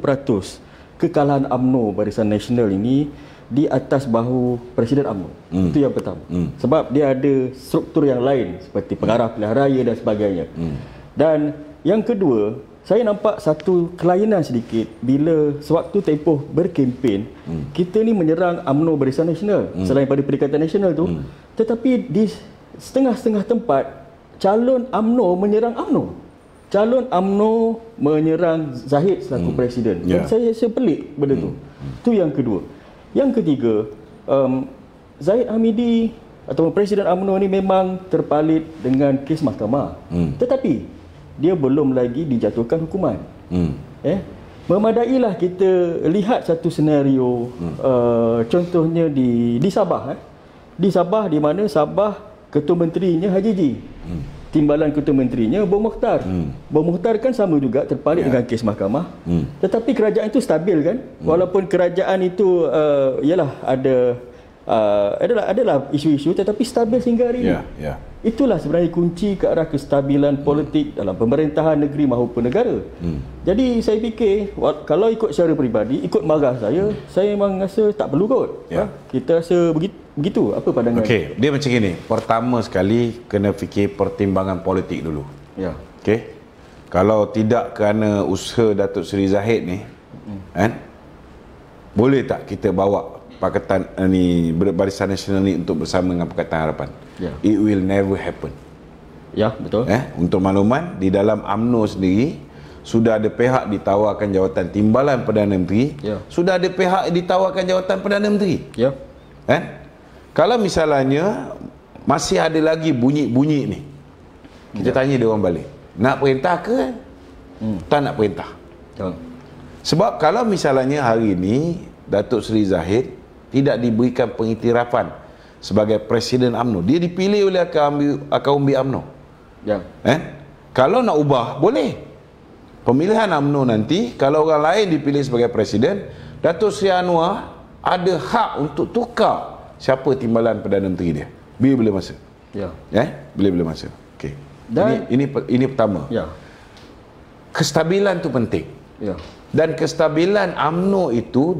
kekalahan UMNO Barisan Nasional ini di atas bahu Presiden UMNO. Itu yang pertama. Sebab dia ada struktur yang lain seperti pengarah pilihan raya dan sebagainya. Dan yang kedua, saya nampak satu kelainan sedikit bila sewaktu tempoh berkempen, kita ni menyerang UMNO Barisan Nasional selain pada Perikatan Nasional tu, tetapi di setengah-setengah tempat calon UMNO menyerang UMNO. Calon UMNO menyerang Zahid selaku presiden. Dan saya pelik benda tu. Itu yang kedua. Yang ketiga, Zahid Hamidi atau Presiden UMNO ni memang terpalit dengan kes mahkamah. Tetapi dia belum lagi dijatuhkan hukuman. Memadailah kita lihat satu senario, contohnya di Sabah. Di Sabah, di mana Sabah Ketua Menterinya Haji Ji, timbalan Ketua Menterinya Bong Mokhtar. Bong Mokhtar kan sama juga terpalit dengan kes mahkamah. Tetapi kerajaan itu stabil kan, walaupun kerajaan itu adalah isu-isu, tetapi stabil sehingga hari ini. Itulah sebenarnya kunci ke arah kestabilan politik dalam pemerintahan negeri maupun negara. Jadi saya fikir, kalau ikut secara peribadi, ikut marah saya memang rasa tak perlu kot. Kita rasa begitu. Apa pandangan? Okey, dia macam gini. Pertama sekali kena fikir pertimbangan politik dulu. Okey. Kalau tidak kerana usaha Datuk Seri Zahid ni, boleh tak kita bawa Pakatan ni Barisan Nasional ni untuk bersama dengan Pakatan Harapan? It will never happen. Betul. Untuk makluman, di dalam UMNO sendiri sudah ada pihak ditawarkan jawatan timbalan Perdana Menteri, sudah ada pihak ditawarkan jawatan Perdana Menteri. Kalau misalnya masih ada lagi bunyi-bunyi ni, kita tanya dia orang balik, nak perintah ke? tak nak perintah. Sebab kalau misalnya hari ini Datuk Seri Zahid tidak diberikan pengiktirafan sebagai Presiden UMNO, dia dipilih oleh Akaumbi UMNO. Kalau nak ubah, boleh. Pemilihan UMNO nanti, kalau orang lain dipilih sebagai Presiden, Datuk Seri Anwar ada hak untuk tukar siapa timbalan Perdana Menteri dia bila-bila masa. Bila-bila masa. Okey. Dan ini pertama. Kestabilan tu penting. Dan kestabilan UMNO itu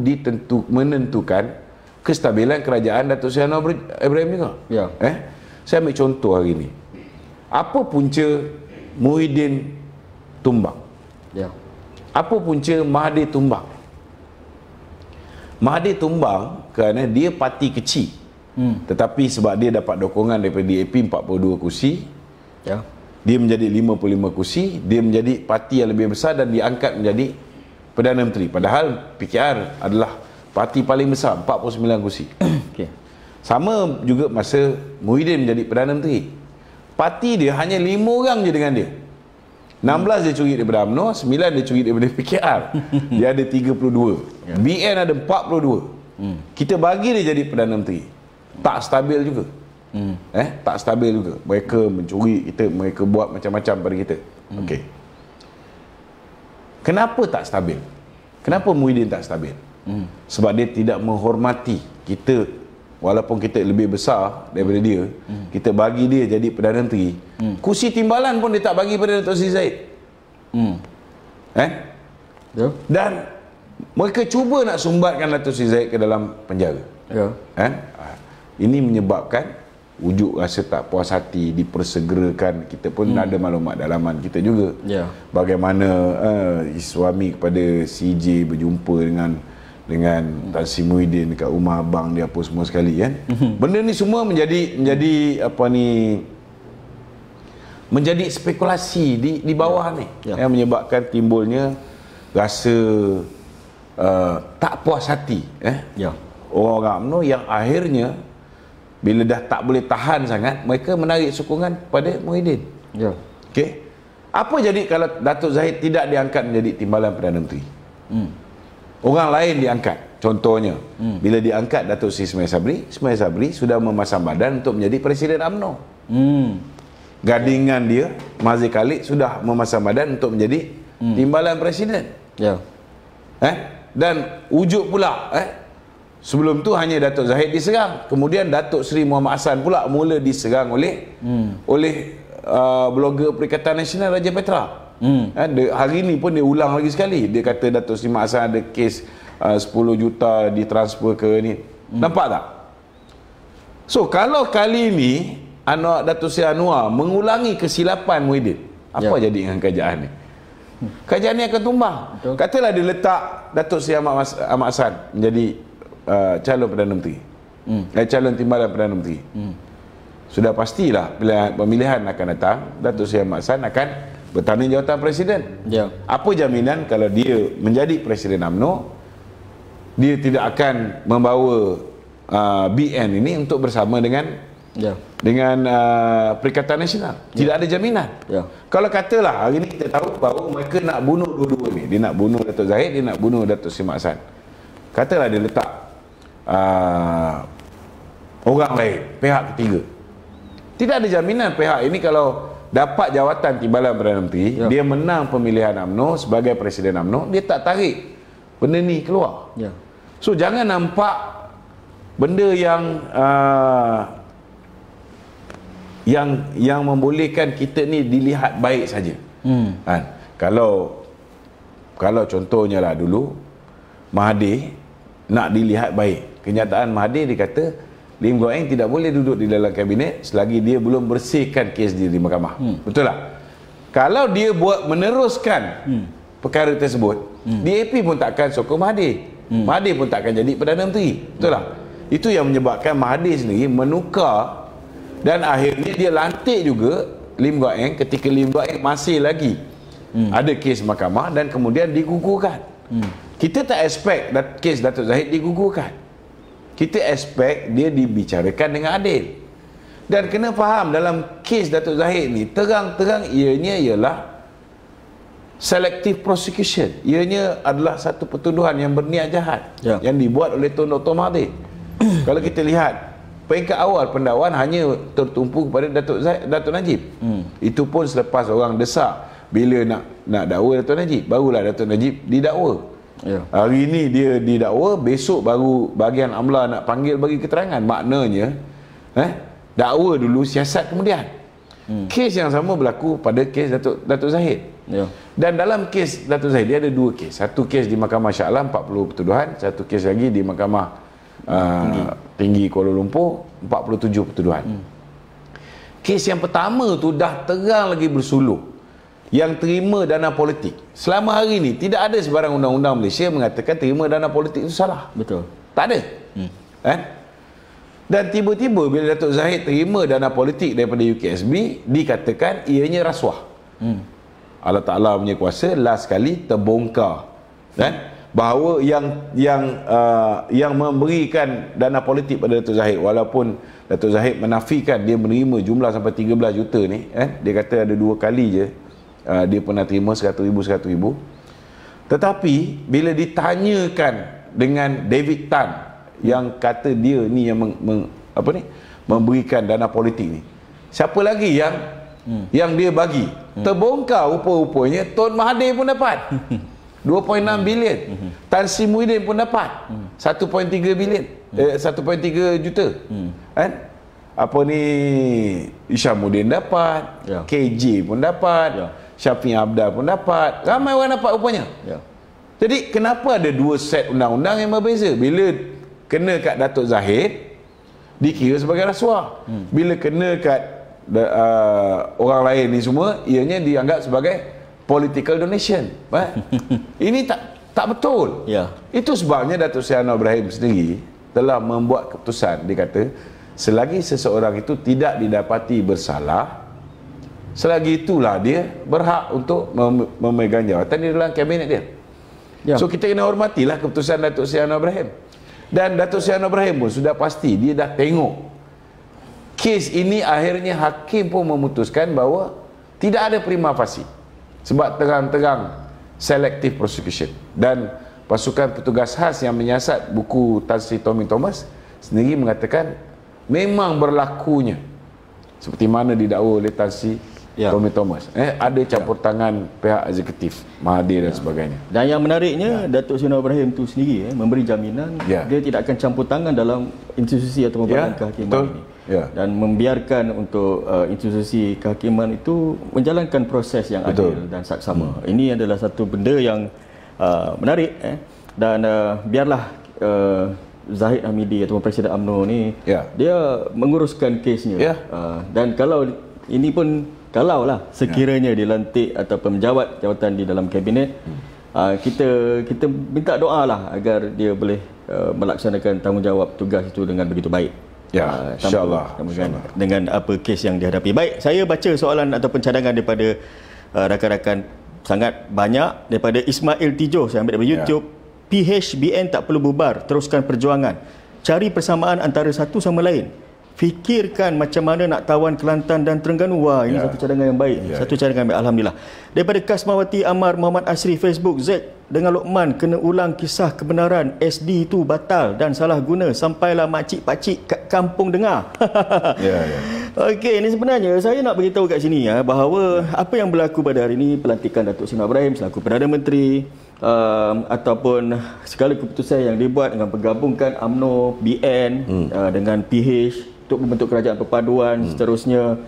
menentukan kestabilan kerajaan Datuk Seri Anwar Ibrahim juga. Saya ambil contoh hari ini. Apa punca Muhyiddin tumbang? Apa punca Mahathir tumbang? Mahathir tumbang kerana dia parti kecil. Tetapi sebab dia dapat dokongan daripada DAP 42 kursi, dia menjadi 55 kursi, dia menjadi parti yang lebih besar dan diangkat menjadi Perdana Menteri. Padahal PKR adalah parti paling besar, 49 kursi. Sama juga masa Muhyiddin menjadi Perdana Menteri. Parti dia hanya 5 orang je dengan dia. 16 dia curi daripada UMNO, 9 dia curi daripada PKR. Dia ada 32. BN ada 42. Kita bagi dia jadi Perdana Menteri. Tak stabil juga. Tak stabil juga. Mereka mencuri kita, mereka buat macam-macam pada kita. Okey. Kenapa tak stabil? Kenapa Muhyiddin tak stabil? Sebab dia tidak menghormati kita. Walaupun kita lebih besar daripada dia, kita bagi dia jadi Perdana Menteri, kursi timbalan pun dia tak bagi pada Datuk Seri Zahid. Dan mereka cuba nak sumbatkan Datuk Seri Zahid ke dalam penjara. Ini menyebabkan wujud rasa tak puas hati, dipersegerakan. Kita pun ada maklumat dalaman kita juga. Bagaimana suami kepada CJ berjumpa dengan Tan Sri Muhyiddin dekat rumah abang dia apa semua sekali kan. Benda ni semua menjadi apa ni, menjadi spekulasi di bawah ni yang menyebabkan timbulnya rasa tak puas hati orang UMNO yang akhirnya bila dah tak boleh tahan sangat, mereka menarik sokongan pada Muhyiddin. Okey. Apa jadi kalau Datuk Zahid tidak diangkat menjadi timbalan Perdana Menteri? Orang lain diangkat. Contohnya, bila diangkat Datuk Seri Ismail Sabri sudah memasang badan untuk menjadi Presiden UMNO. Gadingan dia, Mazhir Khalid, sudah memasang badan untuk menjadi timbalan Presiden. Dan wujud pula, sebelum tu hanya Datuk Zahid diserang. Kemudian Datuk Seri Muhammad Hassan pula mula diserang oleh blogger Perikatan Nasional Raja Petra. Hari ni pun dia ulang lagi sekali. Dia kata Datuk Seri Muhammad Hassan ada kes 10 juta ditransfer ke ni. Nampak tak? So kalau kali ni Datuk Seri Anwar mengulangi kesilapan Muhyiddin, apa jadi dengan kerajaan ni? Kerajaan ni akan tumbang. Katalah dia letak Datuk Seri Ahmad Hassan menjadi calon Perdana Menteri, calon timbalan Perdana Menteri. Sudah pastilah pemilihan akan datang, Datuk Seri Ahmad Hassan akan bertanding jawatan Presiden. Apa jaminan kalau dia menjadi Presiden UMNO, dia tidak akan membawa BN ini untuk bersama dengan Perikatan Nasional? Tidak ada jaminan. Kalau katalah hari ini kita tahu bahawa mereka nak bunuh dua-dua ni, dia nak bunuh Datuk Zahid, dia nak bunuh Datuk Seri Ahmad Hassan. Katalah dia letak orang lain, pihak ketiga. Tidak ada jaminan pihak ini kalau dapat jawatan timbalan Perdana Menteri, dia menang pemilihan UMNO sebagai Presiden UMNO, dia tak tarik benda ni keluar. So jangan nampak benda yang membolehkan kita ni dilihat baik saja. Kalau contohnya lah dulu Mahathir nak dilihat baik, kenyataan Mahathir dia kata Lim Guo Eng tidak boleh duduk di dalam kabinet selagi dia belum bersihkan kes dia di mahkamah. Betul tak? Kalau dia buat meneruskan perkara tersebut, DAP pun takkan sokong Mahathir. Mahathir pun takkan jadi Perdana Menteri. Betul tak? Itu yang menyebabkan Mahathir sendiri menukar, dan akhirnya dia lantik juga Lim Guo Eng ketika Lim Guo Eng masih lagi ada kes mahkamah dan kemudian digugurkan. Kita tak expect kes Datuk Zahid digugurkan. Kita expect dia dibicarakan dengan adil. Dan kena faham dalam kes Datuk Zahid ni, terang-terang ianya ialah selective prosecution. Ianya adalah satu pertuduhan yang berniat jahat yang dibuat oleh Tun Dr. Mahathir. Kalau kita lihat peringkat awal pendakwaan hanya tertumpu kepada Datuk Najib. Itu pun selepas orang desak bila nak dakwa Datuk Najib, barulah Datuk Najib didakwa. Hari ini dia didakwa, besok baru bahagian amla nak panggil bagi keterangan. Maknanya dakwa dulu, siasat kemudian. Kes yang sama berlaku pada kes Datuk Zahid. Dan dalam kes Datuk Zahid dia ada dua kes. Satu kes di Mahkamah Shah Alam 40 pertuduhan, satu kes lagi di Mahkamah Tinggi Kuala Lumpur 47 pertuduhan. Kes yang pertama tu dah terang lagi bersuluh yang terima dana politik. Selama hari ni tidak ada sebarang undang-undang Malaysia mengatakan terima dana politik itu salah. Betul. Tak ada. Dan tiba-tiba bila Datuk Zahid terima dana politik daripada UKSB, dikatakan ianya rasuah. Allah Ta'ala punya kuasa last kali terbongkar bahawa yang memberikan dana politik pada Datuk Zahid, walaupun Datuk Zahid menafikan dia menerima jumlah sampai 13 juta ni, dia kata ada 2 kali je dia pernah terima 100,000. Tetapi bila ditanyakan dengan David Tan yang kata dia ni yang memberikan dana politik ni, siapa lagi yang dia bagi? Terbongkar rupa-rupanya Tun Mahathir pun dapat 2.6 bilion. Tan Sri Muhyiddin pun dapat 1.3 bilion, 1.3 juta. Apa ni, Isyamuddin dapat, KJ pun dapat, Syafiq Abdal pun dapat, ramai orang dapat rupanya. Jadi kenapa ada dua set undang-undang yang berbeza? Bila kena kat Datuk Zahid dikira sebagai rasuah, bila kena kat orang lain ni semua ianya dianggap sebagai political donation. Ini tak betul. Itu sebabnya Datuk Seri Anwar Ibrahim sendiri telah membuat keputusan. Dia kata selagi seseorang itu tidak didapati bersalah, selagi itulah dia berhak untuk memegang jawatan di dalam kabinet dia. So kita kena hormatilah keputusan Datuk Seri Anwar Ibrahim. Dan Datuk Seri Anwar Ibrahim pun sudah pasti dia dah tengok kes ini, akhirnya hakim pun memutuskan bahawa tidak ada prima facie sebab terang-terang selective prosecution. Dan pasukan petugas khas yang menyiasat buku Tan Sri Tommy Thomas sendiri mengatakan memang berlakunya seperti mana didakwa oleh Tan Sri Tommy Thomas, ada campur tangan pihak eksekutif Mahathir dan sebagainya. Dan yang menariknya Datuk Seri Anwar Ibrahim tu sendiri memberi jaminan dia tidak akan campur tangan dalam institusi atau badan kehakiman ini. Dan membiarkan untuk institusi kehakiman itu menjalankan proses yang adil dan saksama. Ini adalah satu benda yang menarik. Dan biarlah Zahid Hamidi atau Presiden UMNO ni dia menguruskan kesnya. Dan kalau ini pun kalaulah sekiranya dilantik ataupun menjawat jawatan di dalam kabinet, kita minta doa lah agar dia boleh melaksanakan tanggungjawab tugas itu dengan begitu baik. InsyaAllah. Dengan apa kes yang dihadapi. Baik, saya baca soalan ataupun cadangan daripada rakan-rakan sangat banyak. Daripada Ismail Tijoh, saya ambil daripada YouTube. PHBN tak perlu bubar, teruskan perjuangan. Cari persamaan antara satu sama lain. Fikirkan macam mana nak tawan Kelantan dan Terengganu. Wah, ini satu cadangan yang baik. Satu cadangan yang baik, alhamdulillah. Daripada Kasmawati Amar Muhammad Asri Facebook, Z dengan Lokman kena ulang kisah kebenaran SD itu batal dan salah guna sampailah makcik-pakcik kat kampung dengar. Okey, ini sebenarnya saya nak beritahu kat sini bahawa apa yang berlaku pada hari ini, pelantikan Datuk Seri Anwar Ibrahim selaku Perdana Menteri, ataupun segala keputusan yang dibuat dengan penggabungkan UMNO, BN dengan PH untuk membentuk kerajaan perpaduan, seterusnya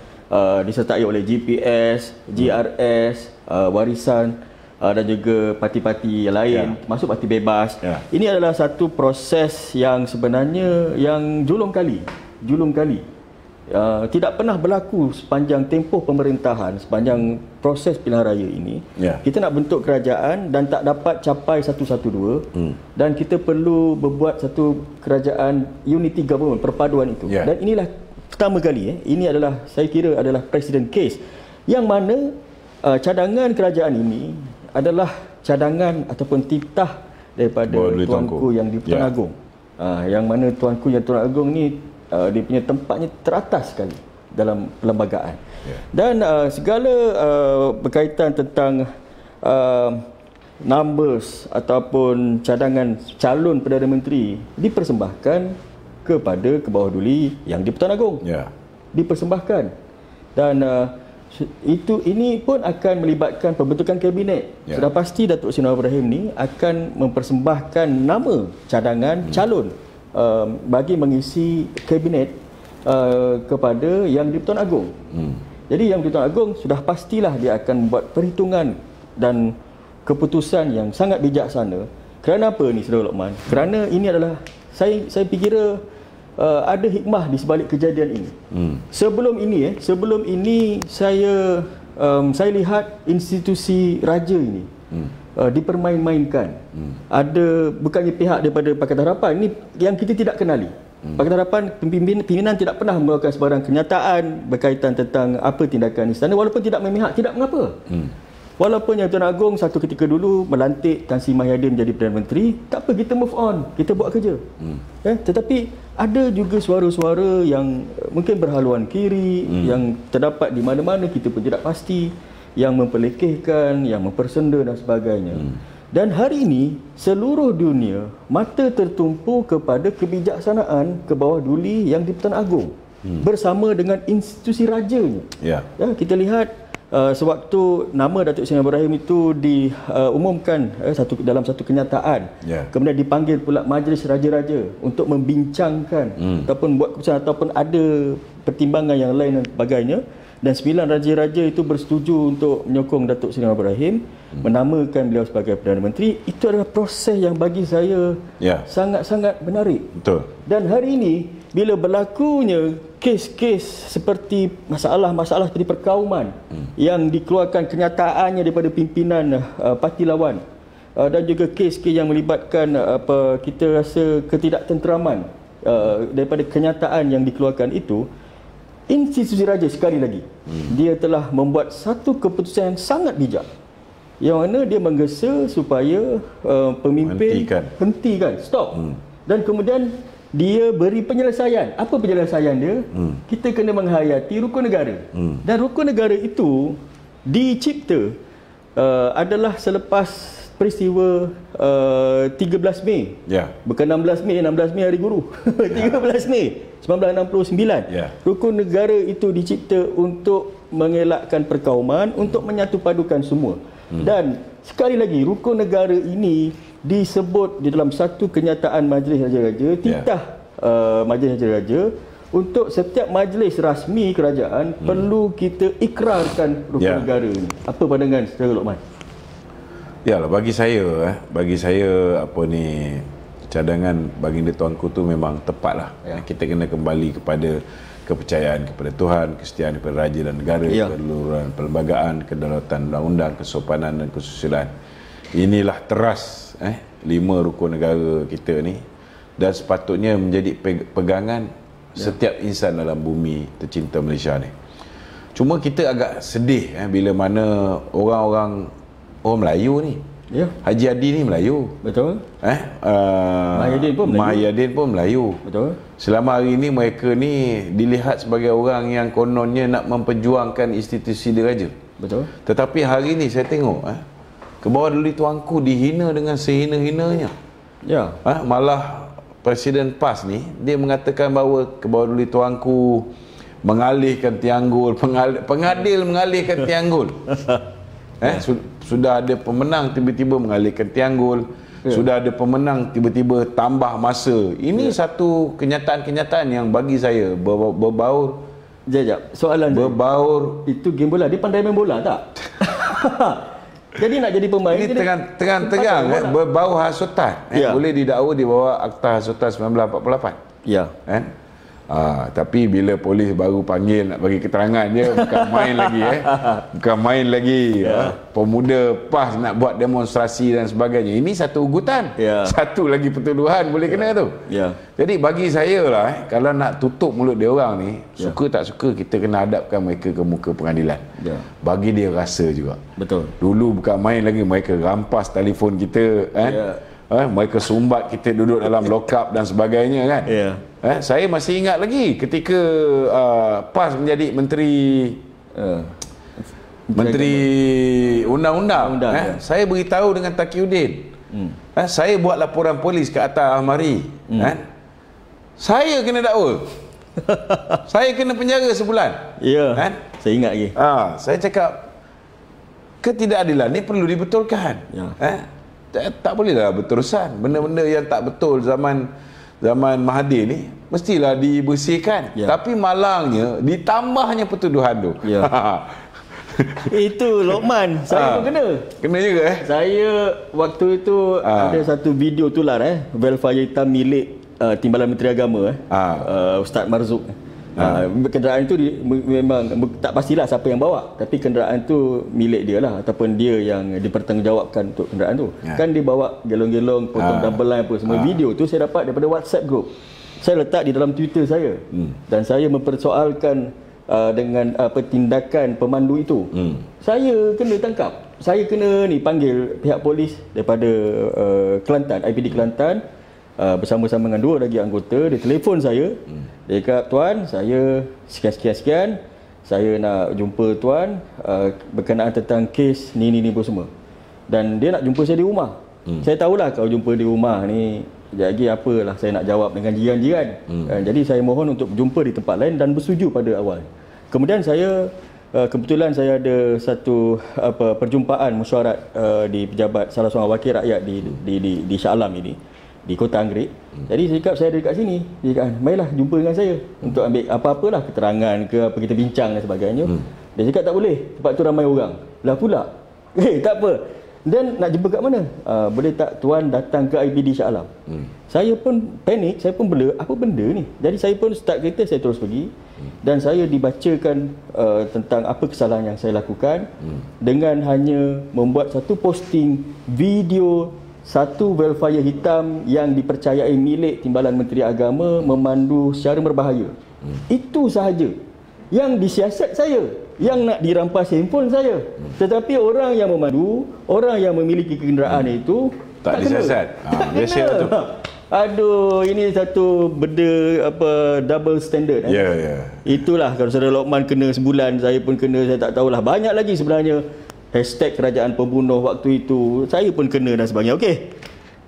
disertai oleh GPS, GRS, Warisan dan juga parti-parti yang lain, masuk parti bebas. Ini adalah satu proses yang sebenarnya yang julung kali tidak pernah berlaku sepanjang tempoh pemerintahan, sepanjang proses pilihan raya ini. Kita nak bentuk kerajaan dan tak dapat capai 112, dan kita perlu berbuat satu kerajaan unity government, perpaduan itu. Dan inilah pertama kali ini adalah, saya kira adalah presiden case yang mana cadangan kerajaan ini adalah cadangan ataupun titah daripada tuanku yang di Tuan Agong. Yang mana tuanku yang Tuan Agong ni dia punya tempatnya teratas sekali dalam perlembagaan. Dan segala berkaitan tentang numbers ataupun cadangan calon Perdana Menteri dipersembahkan kepada ke bawah duli yang di-Pertuan Agong. Dipersembahkan. Dan ini pun akan melibatkan pembentukan kabinet. Sudah pasti Datuk Seri Anwar Ibrahim ni akan mempersembahkan nama cadangan calon bagi mengisi kabinet kepada yang di-Pertuan Agong. Jadi yang di-Pertuan Agong sudah pastilah dia akan membuat perhitungan dan keputusan yang sangat bijaksana. Kerana apa ni, Saudara Lokman? Kerana ini adalah saya fikir ada hikmah di sebalik kejadian ini. Sebelum ini saya lihat institusi raja ini dipermain-mainkan. Ada bukannya pihak daripada Pakatan Harapan ini yang kita tidak kenali. Pakatan Harapan pimpinan tidak pernah mengeluarkan sebarang kenyataan berkaitan tentang apa tindakan istana, walaupun tidak memihak, tidak mengapa. Walaupun yang Tuan Agong satu ketika dulu melantik Tan Sri Mahyadin menjadi Perdana Menteri, tak apa, kita move on, kita buat kerja. Tetapi ada juga suara-suara yang mungkin berhaluan kiri, yang terdapat di mana-mana, kita pun tidak pasti, yang memperlekehkan, yang mempersenda dan sebagainya. Dan hari ini seluruh dunia mata tertumpu kepada kebijaksanaan ke bawah duli yang di Pertuan Agong bersama dengan institusi rajanya. Kita lihat sewaktu nama Datuk Seri Anwar Ibrahim itu diumumkan dalam satu kenyataan, kemudian dipanggil pula Majlis Raja-Raja untuk membincangkan ataupun buat keputusan ataupun ada pertimbangan yang lain dan sebagainya, dan 9 raja-raja itu bersetuju untuk menyokong Datuk Seri Anwar Ibrahim, menamakan beliau sebagai Perdana Menteri. Itu adalah proses yang bagi saya sangat-sangat menarik. Dan hari ini bila berlakunya kes-kes seperti masalah-masalah seperti perkauman yang dikeluarkan kenyataannya daripada pimpinan parti lawan, dan juga kes-kes yang melibatkan kita rasa ketidaktenteraman daripada kenyataan yang dikeluarkan itu, institusi raja sekali lagi dia telah membuat satu keputusan yang sangat bijak, yang mana dia menggesa supaya pemimpin hentikan, stop. Dan kemudian dia beri penyelesaian. Apa penyelesaian dia? Kita kena menghayati rukun negara. Dan rukun negara itu dicipta adalah selepas peristiwa 13 Mei. Bukan 16 Mei, 16 Mei hari guru. 13 Mei 1969. Rukun negara itu dicipta untuk mengelakkan perkauman, untuk menyatupadukan semua. Dan sekali lagi, rukun negara ini disebut di dalam satu kenyataan Majlis Raja-Raja, titah Majlis Raja-Raja, untuk setiap majlis rasmi kerajaan perlu kita ikrarkan rukun negara ini. Apa pandangan Saudara Lokman? Yalah, bagi saya apa ni, cadangan baginda Tuanku tu memang tepatlah. Kita kena kembali kepada kepercayaan kepada Tuhan, kesetiaan kepada raja dan negara, keluhuran perlembagaan, kedaulatan undang-undang, kesopanan dan kesusilaan. Inilah teras 5 rukun negara kita ni, dan sepatutnya menjadi pegangan setiap insan dalam bumi tercinta Malaysia ni. Cuma kita agak sedih bila mana orang Melayu ni, Haji Adi ni Melayu, betul. Mahyadin pun Melayu, betul. Selama hari ni mereka ni dilihat sebagai orang yang kononnya nak memperjuangkan institusi diraja, betul. Tetapi hari ni saya tengok ke bawah duli Tuanku dihina dengan sehina-hinanya. Malah Presiden PAS ni dia mengatakan bahawa ke bawah duli Tuanku mengalihkan Tianggul, pengadil mengalihkan Tianggul. Sudah ada pemenang tiba-tiba mengalihkan Tianggul, sudah ada pemenang tiba-tiba tambah masa. Ini satu kenyataan-kenyataan yang bagi saya berbaur. Soalan berbaur. Itu game bola, dia pandai main bola tak? Jadi nak jadi pemain ini terang-terang berbau hasutan. Boleh didakwa di bawah Akta Hasutan 1948. Tapi bila polis baru panggil nak bagi keterangan, dia bukan main lagi bukan main lagi. Pemuda PAS nak buat demonstrasi dan sebagainya. Ini satu ugutan, satu lagi pertuduhan boleh kena tu. Jadi bagi saya lah, kalau nak tutup mulut dia orang ni, suka tak suka kita kena hadapkan mereka ke muka pengadilan. Bagi dia rasa juga. Betul. Dulu bukan main lagi, mereka rampas telefon kita, mereka sumbat kita duduk dalam lock-up dan sebagainya kan. Saya masih ingat lagi ketika PAS menjadi menteri Menteri Undang-Undang. Ya. Saya beritahu dengan Taqiyuddin. Saya buat laporan polis ke atas Almari. Saya kena dakwa. Saya kena penjara sebulan. Ya. Saya ingat lagi. Saya cakap ketidakadilan ni perlu dibetulkan. Ya. Tak bolehlah berterusan. Benda-benda yang tak betul zaman Mahathir ni mestilah dibersihkan. Ya. Tapi malangnya ditambahnya pertuduhan tu. Ya. Itu Lokman, saya pun kena. Kena juga Saya waktu itu ada satu video tular Velfire hitam milik Timbalan Menteri Agama Ustaz Marzuq. Kenderaan itu memang tak pastilah siapa yang bawa, tapi kenderaan tu milik dia lah, ataupun dia yang dipertanggungjawabkan untuk kenderaan tu. Kan dia bawa gelong-gelong, potong double line apa semua. Video tu saya dapat daripada WhatsApp group. Saya letak di dalam Twitter saya. Dan saya mempersoalkan dengan tindakan pemandu itu. Saya kena tangkap. Saya kena panggil pihak polis daripada Kelantan, IPD Kelantan, bersama-sama dengan 2 lagi anggota. Dia telefon saya. Dia kata, "Tuan, saya sekian-sekian, saya nak jumpa tuan berkenaan tentang kes ni pun semua." Dan dia nak jumpa saya di rumah. Saya tahulah kalau jumpa di rumah ni sekejap lagi apalah saya nak jawab dengan jiran-jiran. Jadi saya mohon untuk jumpa di tempat lain dan bersetuju pada awal. Kemudian saya kebetulan saya ada satu perjumpaan mesyuarat di pejabat salah seorang wakil rakyat di Shah Alam ini, di Kota Anggerik. Jadi saya cakap saya ada dekat sini. Dia cakap, "Marilah jumpa dengan saya untuk ambil apa-apalah keterangan ke apa, kita bincang dan sebagainya." Dia cakap tak boleh, tempat tu ramai orang. Lah pula. Tak apa. Dan nak jumpa kat mana? Boleh tak tuan datang ke IPD Shah Alam? Saya pun panik, saya pun bela, apa benda ni? Jadi saya pun start kereta, saya terus pergi. Dan saya dibacakan tentang apa kesalahan yang saya lakukan, dengan hanya membuat satu posting video satu Velfire hitam yang dipercayai milik Timbalan Menteri Agama memandu secara berbahaya. Itu sahaja yang disiasat saya, yang nak dirampas handphone saya. Tetapi orang yang memandu, orang yang memiliki kenderaan itu tak disiasat. Biasa tu. Aduh, ini satu benda double standard. Ya. Itulah, kalau saudara Lokman kena sebulan, saya pun kena, saya tak tahulah. Banyak lagi sebenarnya. Hashtag kerajaan pembunuh waktu itu, saya pun kena dan sebagainya. Okey.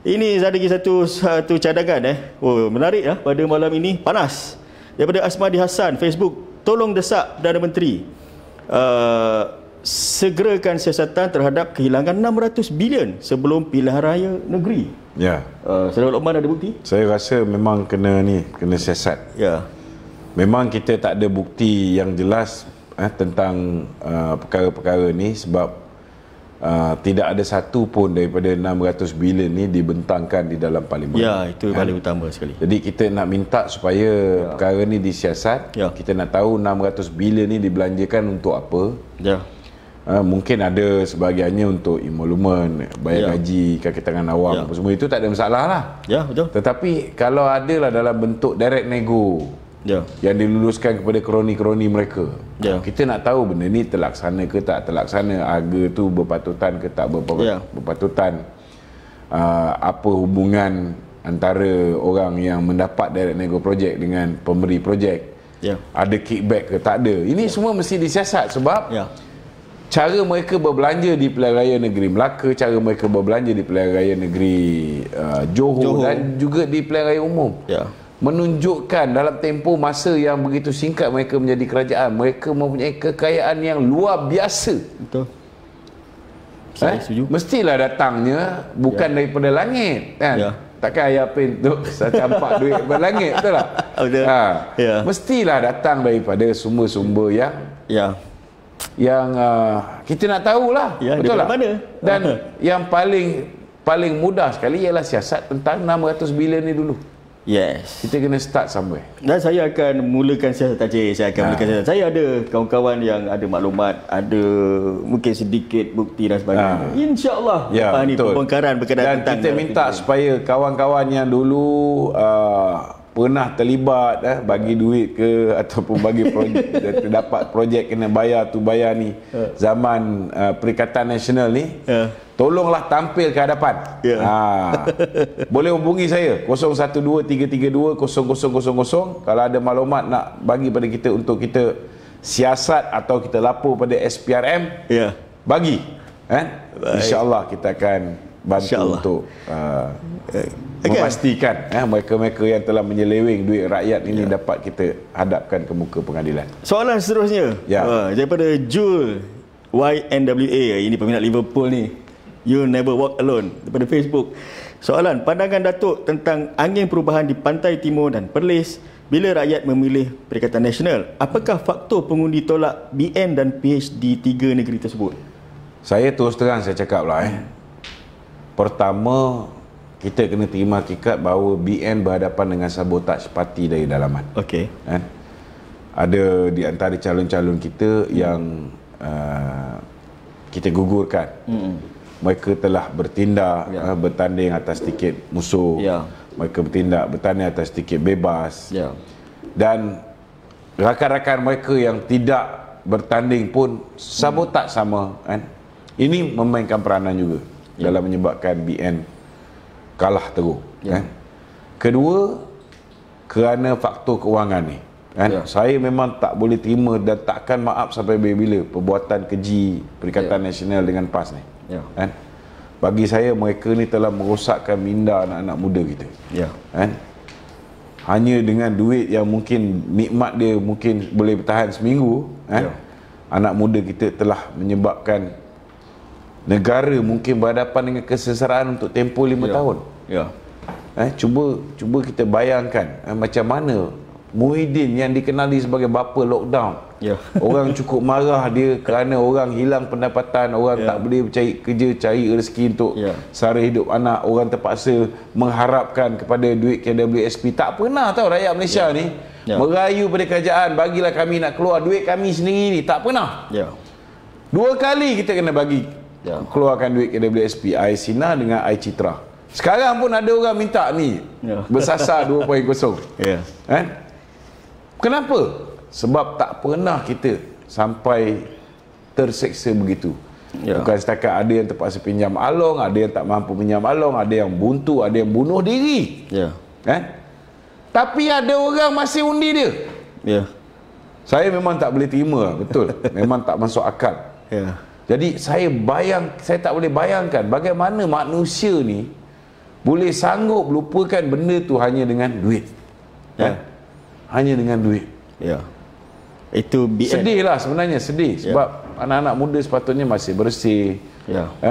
Ini ada lagi satu cadangan Oh, menarik pada malam ini. Panas. Daripada Asmadi Hassan, Facebook. Tolong desak Perdana Menteri segerakan siasatan terhadap kehilangan 600 bilion sebelum pilihan raya negeri. Ya. Saudara Lokman ada bukti? Saya rasa memang kena siasat. Ya. Memang kita tak ada bukti yang jelas tentang perkara-perkara ni, sebab tidak ada satu pun daripada 600 bilion ni dibentangkan di dalam parlimen. Ya, itu paling utama sekali. Jadi kita nak minta supaya perkara ni disiasat. Kita nak tahu 600 bilion ni dibelanjakan untuk apa. Ya. Mungkin ada sebahagiannya untuk emolumen, bayar gaji, kaki tangan awam, apa semua itu tak ada masalah lah. Ya, betul. Tetapi kalau adalah dalam bentuk direct nego, yang diluluskan kepada kroni-kroni mereka, kita nak tahu benda ni terlaksana ke tak terlaksana, harga tu berpatutan ke tak berpatutan, apa hubungan antara orang yang mendapat direct nego projek dengan pemberi projek, ada kickback ke tak ada. Ini semua mesti disiasat, sebab cara mereka berbelanja di pilihan raya negeri Melaka, cara mereka berbelanja di pilihan raya negeri Johor dan juga di pilihan raya umum, menunjukkan dalam tempoh masa yang begitu singkat mereka menjadi kerajaan, mereka mempunyai kekayaan yang luar biasa. Betul. Saya setuju. Mestilah datangnya bukan daripada langit, kan? Takkan ayah pin tu campak duit daripada langit, betul tak? Betul. Mestilah datang daripada sumber-sumber yang kita nak tahulah, betul tak? Mana? Dan yang paling mudah sekali ialah siasat tentang 600 bilion ni dulu. Yes. Kita kena start somewhere. Dan saya akan mulakan siasatan. Saya akan mulakan siasatan. Saya ada kawan-kawan yang ada maklumat, ada mungkin sedikit bukti dan sebagainya. InsyaAllah lepas ni pembongkaran berkenaan tentang. Dan kita minta supaya kawan-kawan yang dulu pernah terlibat bagi duit ke ataupun bagi projek dapat projek kena bayar tu bayar ni zaman Perikatan Nasional ni, tolonglah tampil ke hadapan. Boleh hubungi saya 0123320000 kalau ada maklumat nak bagi pada kita untuk kita siasat atau kita lapor pada SPRM, bagi, insya-Allah kita akan bantu untuk memastikan mereka-mereka yang telah menyeleweng duit rakyat ini dapat kita hadapkan ke muka pengadilan. Soalan seterusnya daripada Jul YNWA, ini peminat Liverpool ni, You Never Walk Alone, daripada Facebook. Soalan, pandangan Datuk tentang angin perubahan di Pantai Timur dan Perlis bila rakyat memilih Perikatan Nasional. Apakah faktor pengundi tolak BN dan PhD 3 negeri tersebut? Saya terus terang saya cakap lah pertama, kita kena terima hakikat bahawa BN berhadapan dengan sabotaj parti dari dalaman. Okey. Ada di antara calon-calon kita yang kita gugurkan. Mereka telah bertindak bertanding atas tiket musuh. Mereka bertanding atas tiket bebas. Dan rakan-rakan mereka yang tidak bertanding pun sabotaj sama Ini memainkan peranan juga dalam menyebabkan BN kalah teruk. Kedua, kerana faktor kewangan ni. Saya memang tak boleh terima dan takkan maaf sampai bila-bila perbuatan keji Perikatan Nasional dengan PAS ni. Bagi saya mereka ni telah merosakkan minda anak-anak muda kita. Hanya dengan duit yang mungkin nikmat dia mungkin boleh bertahan seminggu, anak muda kita telah menyebabkan negara mungkin berhadapan dengan kesengsaraan untuk tempoh 5 tahun. Cuba kita bayangkan macam mana Muhyiddin yang dikenali sebagai bapa lockdown. Orang cukup marah dia kerana orang hilang pendapatan, orang tak boleh cari kerja, cari rezeki untuk sara hidup anak, orang terpaksa mengharapkan kepada duit KWSP. Tak pernah tahu rakyat Malaysia ni merayu pada kerajaan, bagilah kami nak keluar duit kami sendiri ni. Tak pernah. 2 kali kita kena bagi keluarkan duit KWSP, Air Sinar dengan Air Citra. Sekarang pun ada orang minta ni bersasar 2.0. Kenapa? Sebab tak pernah kita sampai terseksa begitu. Bukan setakat ada yang terpaksa pinjam along, ada yang tak mampu pinjam along, ada yang buntu, ada yang bunuh diri. Tapi ada orang masih undi dia. Saya memang tak boleh terima, betul. Memang tak masuk akal. Jadi saya tak boleh bayangkan bagaimana manusia ni boleh sanggup lupakan benda tu hanya dengan duit. Hanya dengan duit. Itu sedih lah sebenarnya, sedih. Sebab anak-anak muda sepatutnya masih bersih.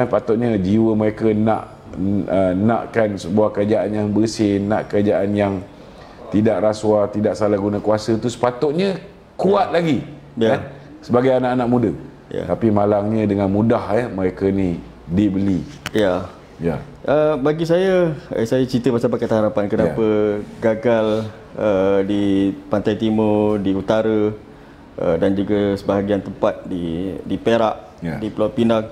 Patutnya jiwa mereka nakkan sebuah kerajaan yang bersih, nak kerajaan yang tidak rasuah, tidak salah guna kuasa tu sepatutnya kuat lagi sebagai anak-anak muda. Tapi malangnya dengan mudah mereka ni dibeli. Bagi saya cerita pasal Pakatan Harapan kenapa gagal di Pantai Timur, di utara dan juga sebahagian tempat di Perak, di Pulau Pinang.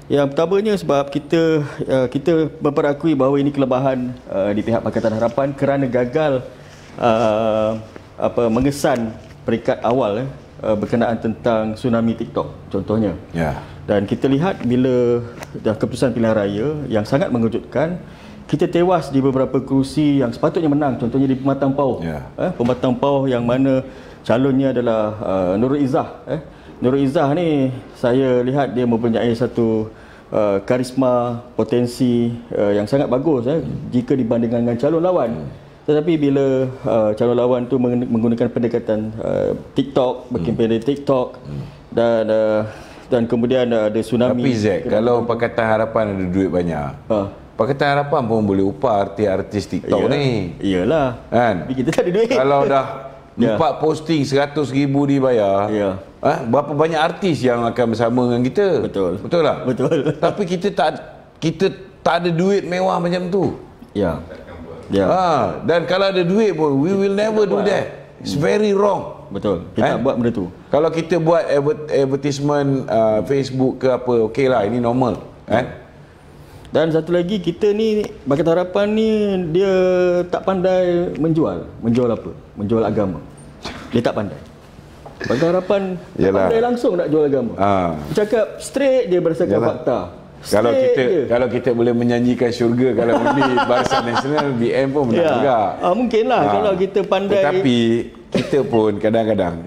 Yang pertamanya sebab kita memperakui bahawa ini kelebihan di pihak Pakatan Harapan kerana gagal mengesan peringkat awal berkenaan tentang tsunami TikTok contohnya. Dan kita lihat bila dah keputusan pilihan raya yang sangat mengejutkan, kita tewas di beberapa kerusi yang sepatutnya menang, contohnya di Pematang Pauh. Pematang Pauh yang mana calonnya adalah Nurul Izzah. Nurul Izzah ni saya lihat dia mempunyai satu karisma, potensi yang sangat bagus jika dibandingkan dengan calon lawan. Tetapi bila calon lawan tu menggunakan pendekatan TikTok, berkempen dari TikTok dan kemudian ada tsunami. Tapi Zack, kalau Pakatan Harapan ada duit banyak, Pakatan Harapan pun boleh upah artis TikTok ni. Iyalah. Kan? Kita tak ada duit. Kalau dah 4 posting 100,000 dibayar, berapa banyak artis yang akan bersama dengan kita? Betul lah. Betul. Tapi kita tak ada duit mewah macam tu. Dan kalau ada duit pun, we will never do that. It's very wrong. Betul. Kita buat benda tu. Kalau kita buat advertisement Facebook ke apa, okey lah, ini normal. Dan satu lagi, kita ni Pakatan Harapan ni dia tak pandai menjual. Menjual apa? Menjual agama. Dia tak pandai. Pakatan Harapan tak pandai langsung nak jual agama. Dia cakap straight dia berdasarkan fakta. Kalau kita boleh menyanyikan syurga kalau undi Barisan Nasional, BN pun menang juga. Mungkinlah kalau kita pandai. Tetapi kita pun kadang-kadang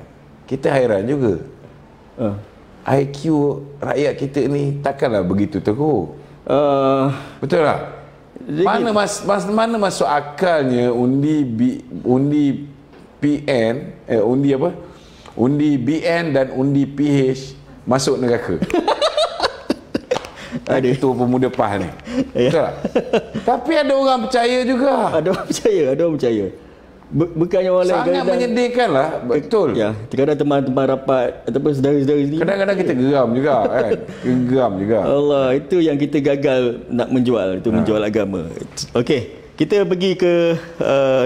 kita hairan juga. IQ rakyat kita ni takkanlah begitu teruk. Betul tak? Mana masuk akalnya undi PN, undi BN dan undi PH masuk neraka? Itu pemuda PAS ni. Betul tak? Tapi ada orang percaya juga. Ada orang percaya. Bukannya orang lain sangat menyedihkan lah. Betul. Ya, kadang teman-teman rapat ataupun saudara-saudara sendiri, kadang-kadang kita geram juga kan. Geram juga. Allah, itu yang kita gagal nak menjual, itu menjual agama. Okey, kita pergi ke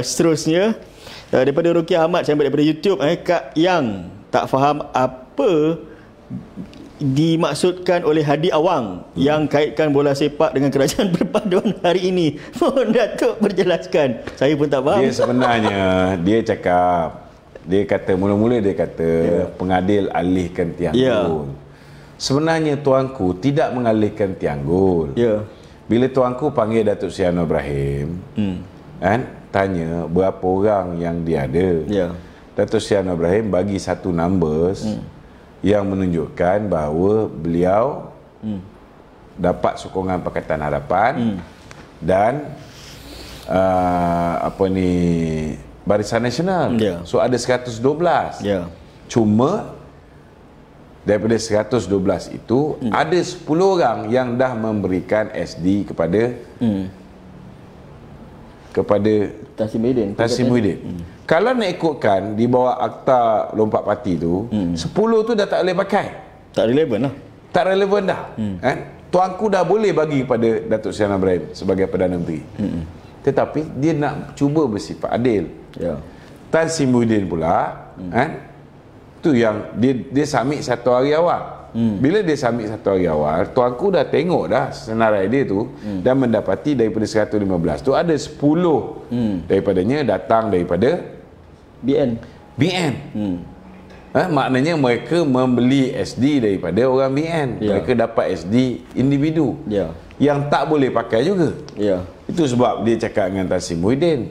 seterusnya. Daripada Rukiah Ahmad sampai daripada YouTube, Kak Yang tak faham apa dimaksudkan oleh Hadi Awang yang kaitkan bola sepak dengan kerajaan perpaduan hari ini. Mohon Datuk berjelaskan. Saya pun tak faham. Dia sebenarnya dia kata mula-mula dia kata pengadil alihkan tiang gol. Sebenarnya tuanku tidak mengalihkan tiang gol. Bila tuanku panggil Datuk Seri Anwar Ibrahim, kan, tanya berapa orang yang dia ada. Datuk Seri Anwar Ibrahim bagi satu numbers yang menunjukkan bahawa beliau dapat sokongan Pakatan Harapan dan Barisan Nasional. So ada 112. Cuma daripada 112 itu ada 10 orang yang dah memberikan SD kepada Tan Sri Muhyiddin. Kalau nak ikutkan di bawah Akta Lompat Parti tu, 10 tu dah tak boleh pakai. Tak relevan lah. Tak relevan dah. Kan? Tuanku dah boleh bagi kepada Datuk Seri Anwar Ibrahim sebagai Perdana Menteri. Tetapi dia nak cuba bersifat adil. Tan Sri Muhyiddin pula, kan? Tu yang dia submit satu hari awal. Bila dia submit satu hari awal, tuanku dah tengok dah senarai dia tu dan mendapati daripada 115 tu ada 10 daripadanya datang daripada BN. Maknanya mereka membeli SD daripada orang BN. Mereka dapat SD individu yang tak boleh pakai juga. Itu sebab dia cakap dengan Tan Sri Muhyiddin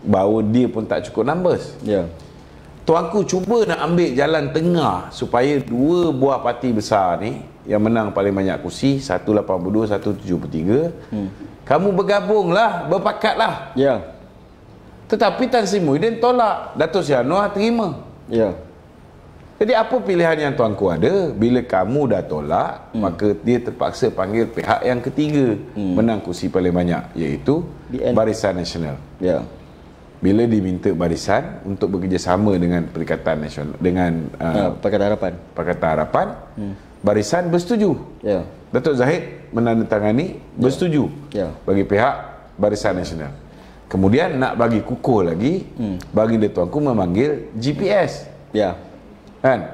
bahawa dia pun tak cukup numbers. Tuanku cuba nak ambil jalan tengah supaya dua buah parti besar ni yang menang paling banyak kursi, 182, 173, kamu bergabunglah, berpakatlah. Tetapi Tan Sri Muhyiddin tolak, Datuk Seri Anwar terima. Jadi apa pilihan yang tuanku ada? Bila kamu dah tolak, maka dia terpaksa panggil pihak yang ketiga menang kursi paling banyak, iaitu Barisan Nasional. Bila diminta barisan untuk bekerjasama dengan Perikatan Nasional, dengan Pakatan Harapan, barisan bersetuju. Datuk Zahid menandatangani bersetuju bagi pihak Barisan Nasional. Kemudian nak bagi kukuh lagi, baginda tuanku memanggil GPS. Kan?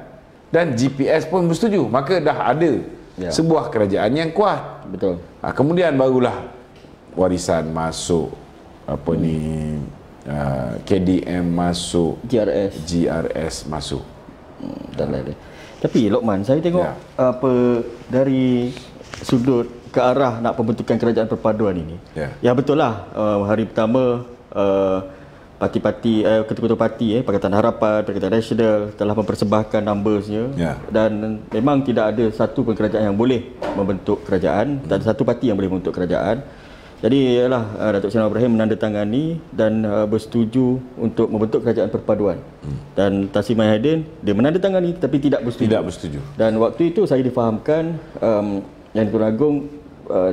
Dan GPS pun bersetuju. Maka dah ada sebuah kerajaan yang kuat. Kemudian barulah warisan masuk, KDM masuk, GRS masuk, dan lain-lain. Tapi Lokman, saya tengok dari sudut ke arah nak pembentukan kerajaan perpaduan ini. Ya betul lah, hari pertama parti-parti, ketua-ketua parti, Pakatan Harapan, Pakatan Nasional telah mempersembahkan numbersnya, dan memang tidak ada satu pun kerajaan yang boleh membentuk kerajaan, tak ada satu parti yang boleh membentuk kerajaan. Jadi ialah Datuk Seri Anwar Ibrahim menandatangani dan bersetuju untuk membentuk kerajaan perpaduan. Dan Tan Sri Muhyiddin dia menandatangani tapi tidak bersetuju. Dan waktu itu saya difahamkan Yang Tuan Agong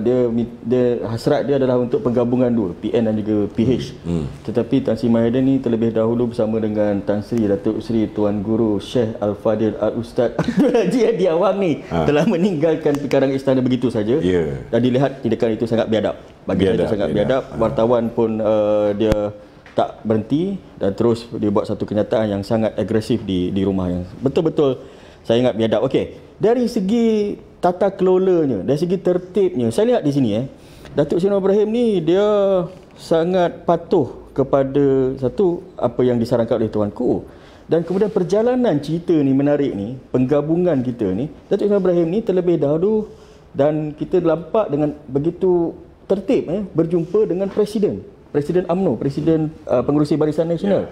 dia hasrat dia adalah untuk penggabungan dua, PN dan juga PH. Tetapi Tan Sri Muhyiddin ni terlebih dahulu bersama dengan Tan Sri Datuk Seri Tuan Guru Syekh Al-Fadil Al-Ustaz Abdul Haji Hadi Awang ni telah meninggalkan perkarang istana begitu saja. Dan dilihat tindakan itu sangat biadab. Bagi saya itu sangat biadab. Wartawan pun dia tak berhenti dan terus dia buat satu kenyataan yang sangat agresif di rumah yang betul-betul saya ingat biadab. Okey, dari segi tata kelolanya, dari segi tertibnya, saya lihat di sini Datuk Seri Anwar Ibrahim ni dia sangat patuh kepada satu apa yang disarankan oleh tuanku. Dan kemudian perjalanan cerita ni menarik ni, penggabungan kita ni, Datuk Seri Anwar Ibrahim ni terlebih dahulu dan kita nampak dengan begitu tertib berjumpa dengan Presiden UMNO, Presiden Pengerusi Barisan Nasional.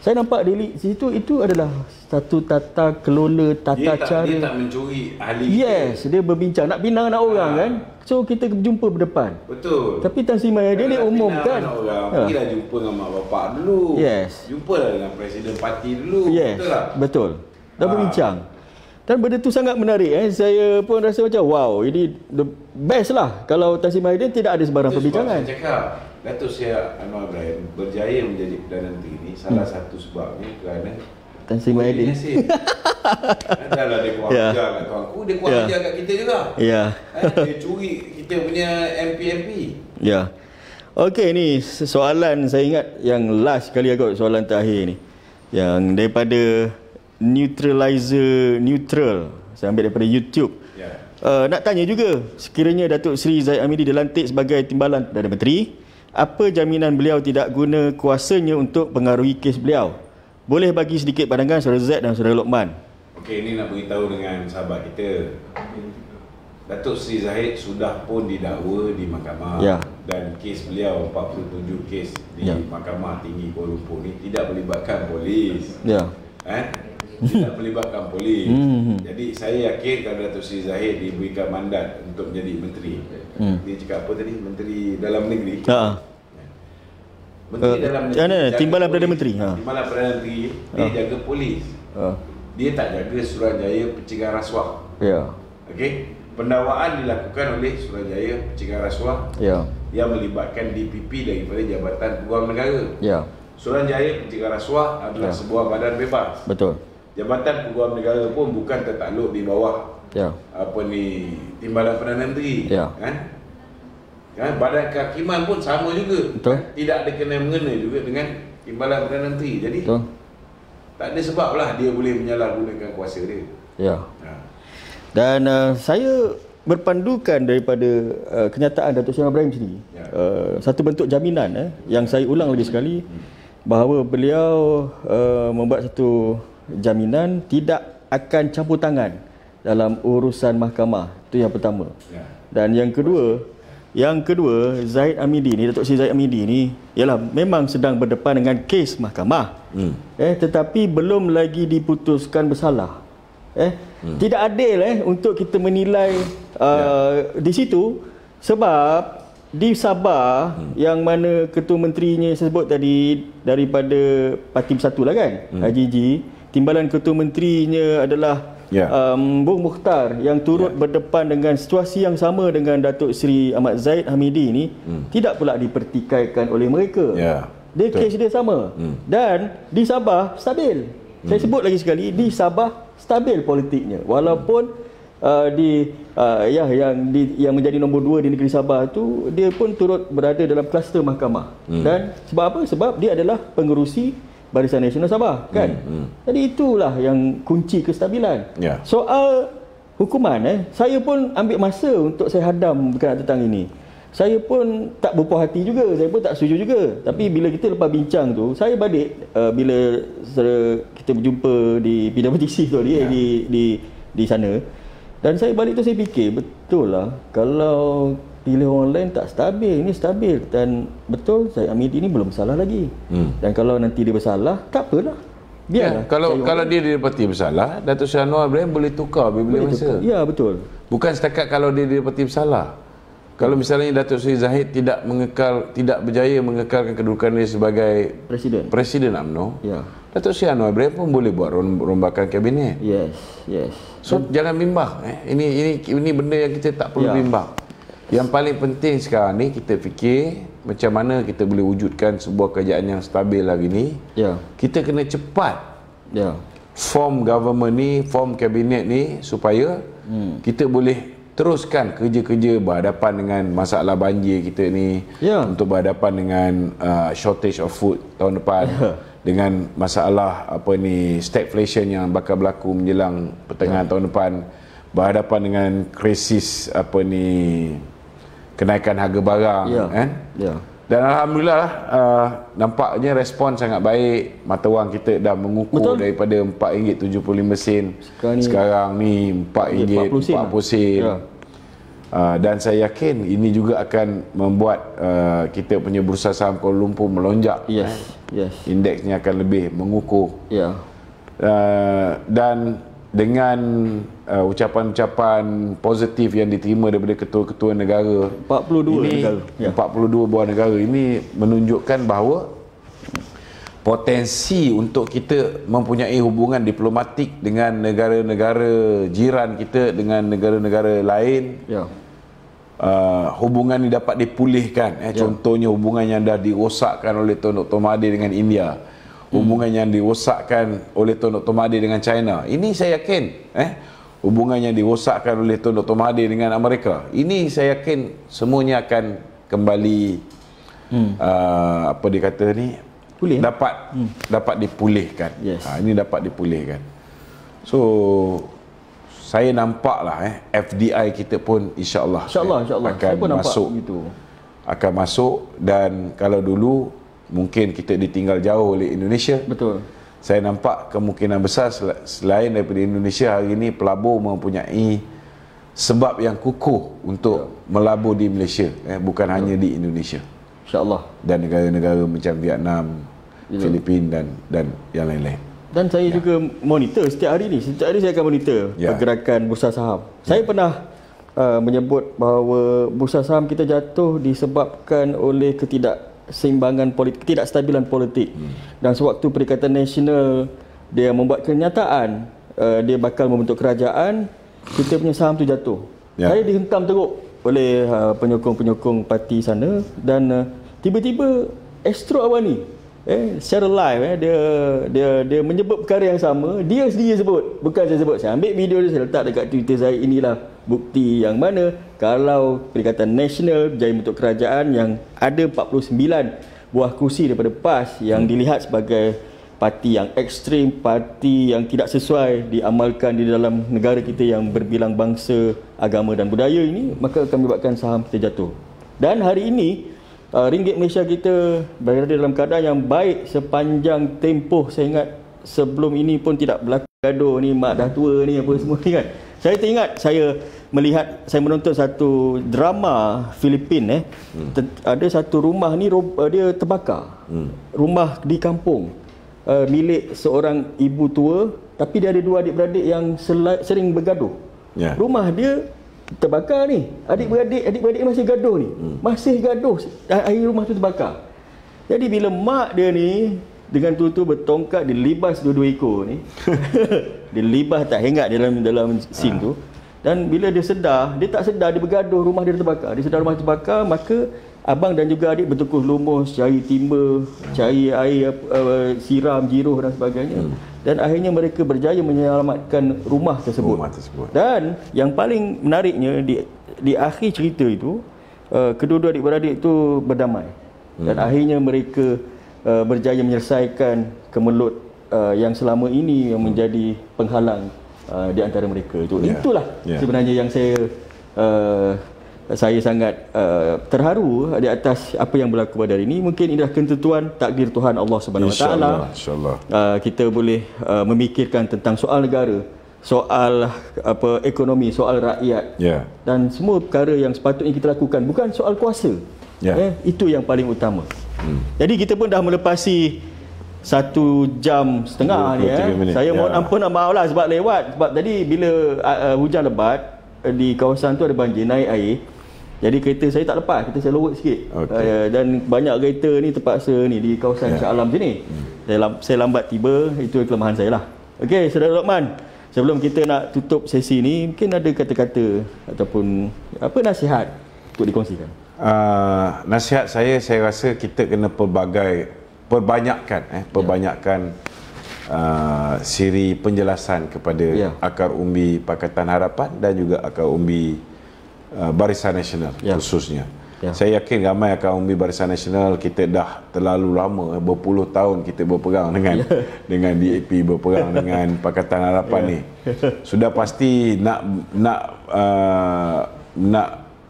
Saya nampak di situ itu adalah satu tata kelola, tata cara. Dia tak mencuri ahli. Yes, dia berbincang nak pinang anak orang kan. So kita jumpa berdepan. Betul. Tapi Tan Sri Mahyudin dia umumkan. Pergilah jumpa dengan mak bapak dulu. Yes. Jumpalah dengan presiden parti dulu. Yes. Betul tak? Betul. Dan berbincang. Dan benda tu sangat menarik. Saya pun rasa macam wow, ini the best lah kalau Tan Sri Mahyudin tidak ada sebarang perbincangan. Saya cakap Datuk Seri Anwar Ibrahim berjaya menjadi Perdana Menteri ini salah satu sebabnya kerana Tan Sri Mahyudin. Adalah dia kurang ajar kat tuanku, dia kurang ajar kat kita juga. Dia curi kita punya MP. Ya. Okey, ni soalan saya ingat yang last kali agak soalan terakhir ni. Yang daripada neutral. Saya ambil daripada YouTube. Nak tanya juga, sekiranya Datuk Seri Zahid Hamidi dilantik sebagai Timbalan Perdana Menteri, apa jaminan beliau tidak guna kuasanya untuk pengaruhi kes beliau? Boleh bagi sedikit pandangan Saudara Z dan Saudara Lokman. Okey, ini nak beritahu dengan sahabat kita. Datuk Seri Zahid sudah pun didakwa di mahkamah. Dan kes beliau 47 kes di Mahkamah Tinggi Kuala Lumpur ni tidak melibatkan polis. Tidak melibatkan polis. Jadi saya yakin kalau Datuk Seri Zahid diberikan mandat untuk menjadi menteri. Dia cakap apa tadi? Menteri Dalam Negeri. Menteri Dalam Negeri. Timbalan Perdana Menteri. Timbalan Perdana Menteri dia jaga polis. Dia tak jaga Suruhanjaya Pencegahan Rasuah. Okey. Pendakwaan dilakukan oleh Suruhanjaya Pencegahan Rasuah yang melibatkan DPP daripada Jabatan Peguam Negara. Suruhanjaya Pencegahan Rasuah adalah sebuah badan bebas. Betul. Jabatan Peguam Negara pun bukan tertakluk di bawah Timbalan Perdana Menteri. Badan Kehakiman pun sama juga. Tidak ada kena-mengena juga dengan Timbalan Perdana Menteri. Jadi tak ada sebab lah dia boleh menyalahgunakan kuasa dia. Dan saya berpandukan daripada kenyataan Datuk Seri Ibrahim sendiri. Satu bentuk jaminan yang saya ulang lagi sekali, bahawa beliau membuat satu jaminan tidak akan campur tangan dalam urusan mahkamah. Itu yang pertama. Dan yang kedua, Zahid Hamidi ni, Datuk Seri Zahid Hamidi ni ialah memang sedang berdepan dengan kes mahkamah. Tetapi belum lagi diputuskan bersalah. Tidak adil untuk kita menilai di situ, sebab di Sabah yang mana ketua menterinya saya sebut tadi daripada Parti Bersatu lah kan, Haji Ji, timbalan ketua menterinya adalah Bung Mukhtar yang turut berdepan dengan situasi yang sama dengan Datuk Seri Ahmad Zahid Hamidi ni, tidak pula dipertikaikan oleh mereka. Dia kes dia sama. Dan di Sabah stabil. Saya sebut lagi sekali, di Sabah stabil politiknya, walaupun yang menjadi nombor 2 di negeri Sabah tu, dia pun turut berada dalam kluster mahkamah. Dan sebab apa? Sebab dia adalah pengerusi Barisan Nasional Sabah kan. Jadi itulah yang kunci kestabilan. Soal hukuman saya pun ambil masa untuk saya hadam berkenaan tentang ini. Saya pun tak berpuas hati juga, saya pun tak setuju juga. Tapi bila kita lepas bincang tu, saya balik bila kita berjumpa di PWTC tu di sana, dan saya balik tu saya fikir, betul lah kalau pilih orang lain tak stabil, ini stabil. Dan betul Zahid Hamidi ni belum bersalah lagi. Dan kalau nanti dia bersalah, tak apalah, biarlah. Kalau dia didapati bersalah, Datuk Seri Anwar Ibrahim boleh tukar bila masa. Ya, betul. Bukan setakat kalau dia didapati bersalah. Kalau misalnya Datuk Seri Zahid tidak berjaya mengekalkan kedudukan dia sebagai Presiden UMNO, Datuk Seri Anwar Ibrahim pun boleh buat rombakan kabinet. So jangan bimbang. Ini benda yang kita tak perlu bimbang. Yang paling penting sekarang ni kita fikir macam mana kita boleh wujudkan sebuah kerajaan yang stabil hari ni. Kita kena cepat form government ni, form kabinet ni, supaya kita boleh teruskan kerja-kerja berhadapan dengan masalah banjir kita ni, untuk berhadapan dengan shortage of food tahun depan, dengan masalah stagflation yang bakal berlaku menjelang pertengahan tahun depan, berhadapan dengan krisis kenaikan harga barang Dan alhamdulillah nampaknya respon sangat baik. Mata wang kita dah mengukur daripada RM4.75 sekarang ni RM4.40 sen. Dan saya yakin ini juga akan membuat kita punya bursa saham Kuala Lumpur melonjak. Indeksnya akan lebih mengukuh. Dan dengan ucapan-ucapan positif yang diterima daripada ketua-ketua negara, 42 ini, negara. 42 buah negara ini menunjukkan bahawa potensi untuk kita mempunyai hubungan diplomatik dengan negara-negara jiran kita, dengan negara-negara lain, hubungan ini dapat dipulihkan. Contohnya hubungan yang dah dirosakkan oleh Tun Dr. Mahathir dengan India, hubungan yang dirosakkan oleh Tun Dr. Mahathir dengan China. Ini saya yakin hubungan yang dirosakkan oleh Tun Dr. Mahathir dengan Amerika, ini saya yakin semuanya akan kembali apa dia kata ni, dapat dipulihkan. Ini dapat dipulihkan. So saya nampaklah FDI kita pun insya-Allah akan masuk gitu. Akan masuk. Dan kalau dulu mungkin kita ditinggal jauh oleh Indonesia, betul, saya nampak kemungkinan besar selain daripada Indonesia hari ini pelabur mempunyai sebab yang kukuh untuk melabur di Malaysia, bukan hanya di Indonesia, insya-Allah, dan negara-negara macam Vietnam, Filipina dan yang lain-lain. Dan saya juga monitor setiap hari ni. Setiap hari saya akan monitor pergerakan bursa saham. Saya pernah menyebut bahawa bursa saham kita jatuh disebabkan oleh ketidakseimbangan politik, ketidakstabilan politik. Dan sewaktu Perikatan Nasional dia membuat kenyataan dia bakal membentuk kerajaan, kita punya saham tu jatuh. Saya dihentam teruk oleh penyokong-penyokong parti sana. Dan tiba-tiba Astro Awani secara live dia menyebut perkara yang sama. Dia sendiri sebut, bukan saya sebut. Saya ambil video dia, saya letak dekat Twitter saya. Inilah bukti yang mana kalau Perikatan Nasional berjaya membentuk kerajaan yang ada 49 buah kursi daripada PAS yang dilihat sebagai parti yang ekstrim, parti yang tidak sesuai diamalkan di dalam negara kita yang berbilang bangsa, agama dan budaya ini, maka akan menyebabkan saham kita jatuh. Dan hari ini ringgit Malaysia kita berada dalam keadaan yang baik sepanjang tempoh. Saya ingat sebelum ini pun tidak berlaku gaduh ni, mak dah tua ni apa semua ni kan. Saya teringat saya menonton satu drama Filipin ada satu rumah ni dia terbakar. Rumah di kampung milik seorang ibu tua, tapi dia ada dua adik-beradik yang sering bergaduh. Rumah dia terbakar ni, adik-beradik masih gaduh ni, masih gaduh, akhir rumah tu terbakar. Jadi bila mak dia ni dengan tu bertongkat dilibas dua-dua ekor ni dilibas tak hengat dalam scene tu. Dan bila dia sedar, dia tak sedar dia bergaduh, rumah dia terbakar. Dia sedar rumah terbakar, maka abang dan juga adik bertukus lumus, cari timba, cari air, siram, jiruh dan sebagainya. Dan akhirnya mereka berjaya menyelamatkan rumah tersebut. Dan yang paling menariknya di akhir cerita itu, kedua-dua adik-beradik itu berdamai. Dan akhirnya mereka berjaya menyelesaikan kemelut yang selama ini yang menjadi penghalang di antara mereka itu. Itulah sebenarnya yang saya sangat terharu di atas apa yang berlaku pada hari ini. Mungkin inilah ketentuan takdir Tuhan Allah Subhanahu Wa Taala. InsyaAllah kita boleh memikirkan tentang soal negara, soal ekonomi, soal rakyat, dan semua perkara yang sepatutnya kita lakukan, bukan soal kuasa. Itu yang paling utama. Jadi kita pun dah melepasi 1 jam setengah ni. Saya mohon ampun dan maaf lah sebab lewat. Sebab tadi bila hujan lebat di kawasan tu ada banjir, naik air. Jadi kereta saya tak lepas, kereta saya lorot sikit. Dan banyak kereta ni terpaksa ni di kawasan Shah Alam sini. Saya lambat tiba, itu kelemahan saya lah. Okey, Saudara Lokman, sebelum kita nak tutup sesi ni, mungkin ada kata-kata ataupun apa nasihat untuk dikongsikan? Nasihat saya rasa kita kena perbanyakkan siri penjelasan kepada akar umbi Pakatan Harapan dan juga akar umbi Barisan Nasional khususnya. Saya yakin ramai akar umbi Barisan Nasional kita dah terlalu lama, berpuluh tahun kita berperang dengan DAP, berperang dengan Pakatan Harapan ni. Sudah pasti nak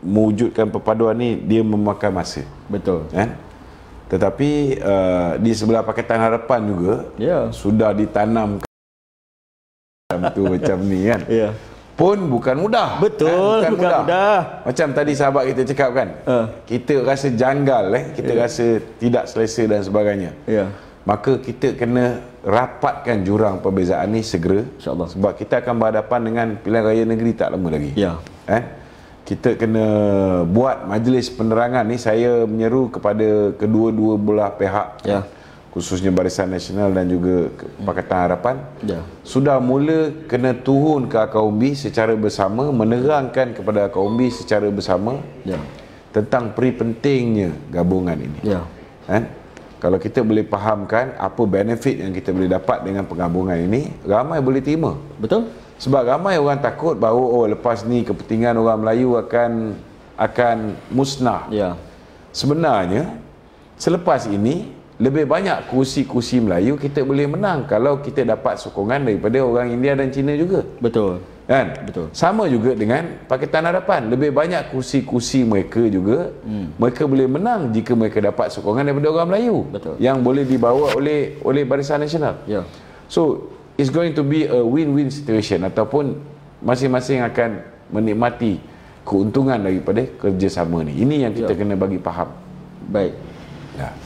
mewujudkan perpaduan ni dia memakan masa. Betul. Tetapi di sebelah Pakatan Harapan juga sudah ditanam macam ni kan. pun bukan mudah. Betul, bukan mudah. Macam tadi sahabat kita cakap kan, kita rasa janggal, kita rasa tidak selesa dan sebagainya. Maka kita kena rapatkan jurang perbezaan ni segera, InsyaAllah. sebab kita akan berhadapan dengan pilihan raya negeri tak lama lagi. Kita kena buat majlis penerangan ni. Saya menyeru kepada kedua-dua belah pihak, khususnya Barisan Nasional dan juga Pakatan Harapan, sudah mula kena turun ke akar umbi secara bersama, menerangkan kepada akar umbi secara bersama tentang peri pentingnya gabungan ini. Kalau kita boleh fahamkan apa benefit yang kita boleh dapat dengan penggabungan ini, ramai boleh terima. Betul. Sebab ramai orang takut bahawa lepas ni kepentingan orang Melayu akan musnah. Sebenarnya selepas ini lebih banyak kursi-kursi Melayu kita boleh menang kalau kita dapat sokongan daripada orang India dan Cina juga. Betul. Kan? Betul. Sama juga dengan Pakatan Harapan. Lebih banyak kursi-kursi mereka juga mereka boleh menang jika mereka dapat sokongan daripada orang Melayu. Betul. Yang boleh dibawa oleh Barisan Nasional. So it's going to be a win-win situation, ataupun masing-masing akan menikmati keuntungan daripada kerjasama ni. Ini yang kita kena bagi faham. Baik.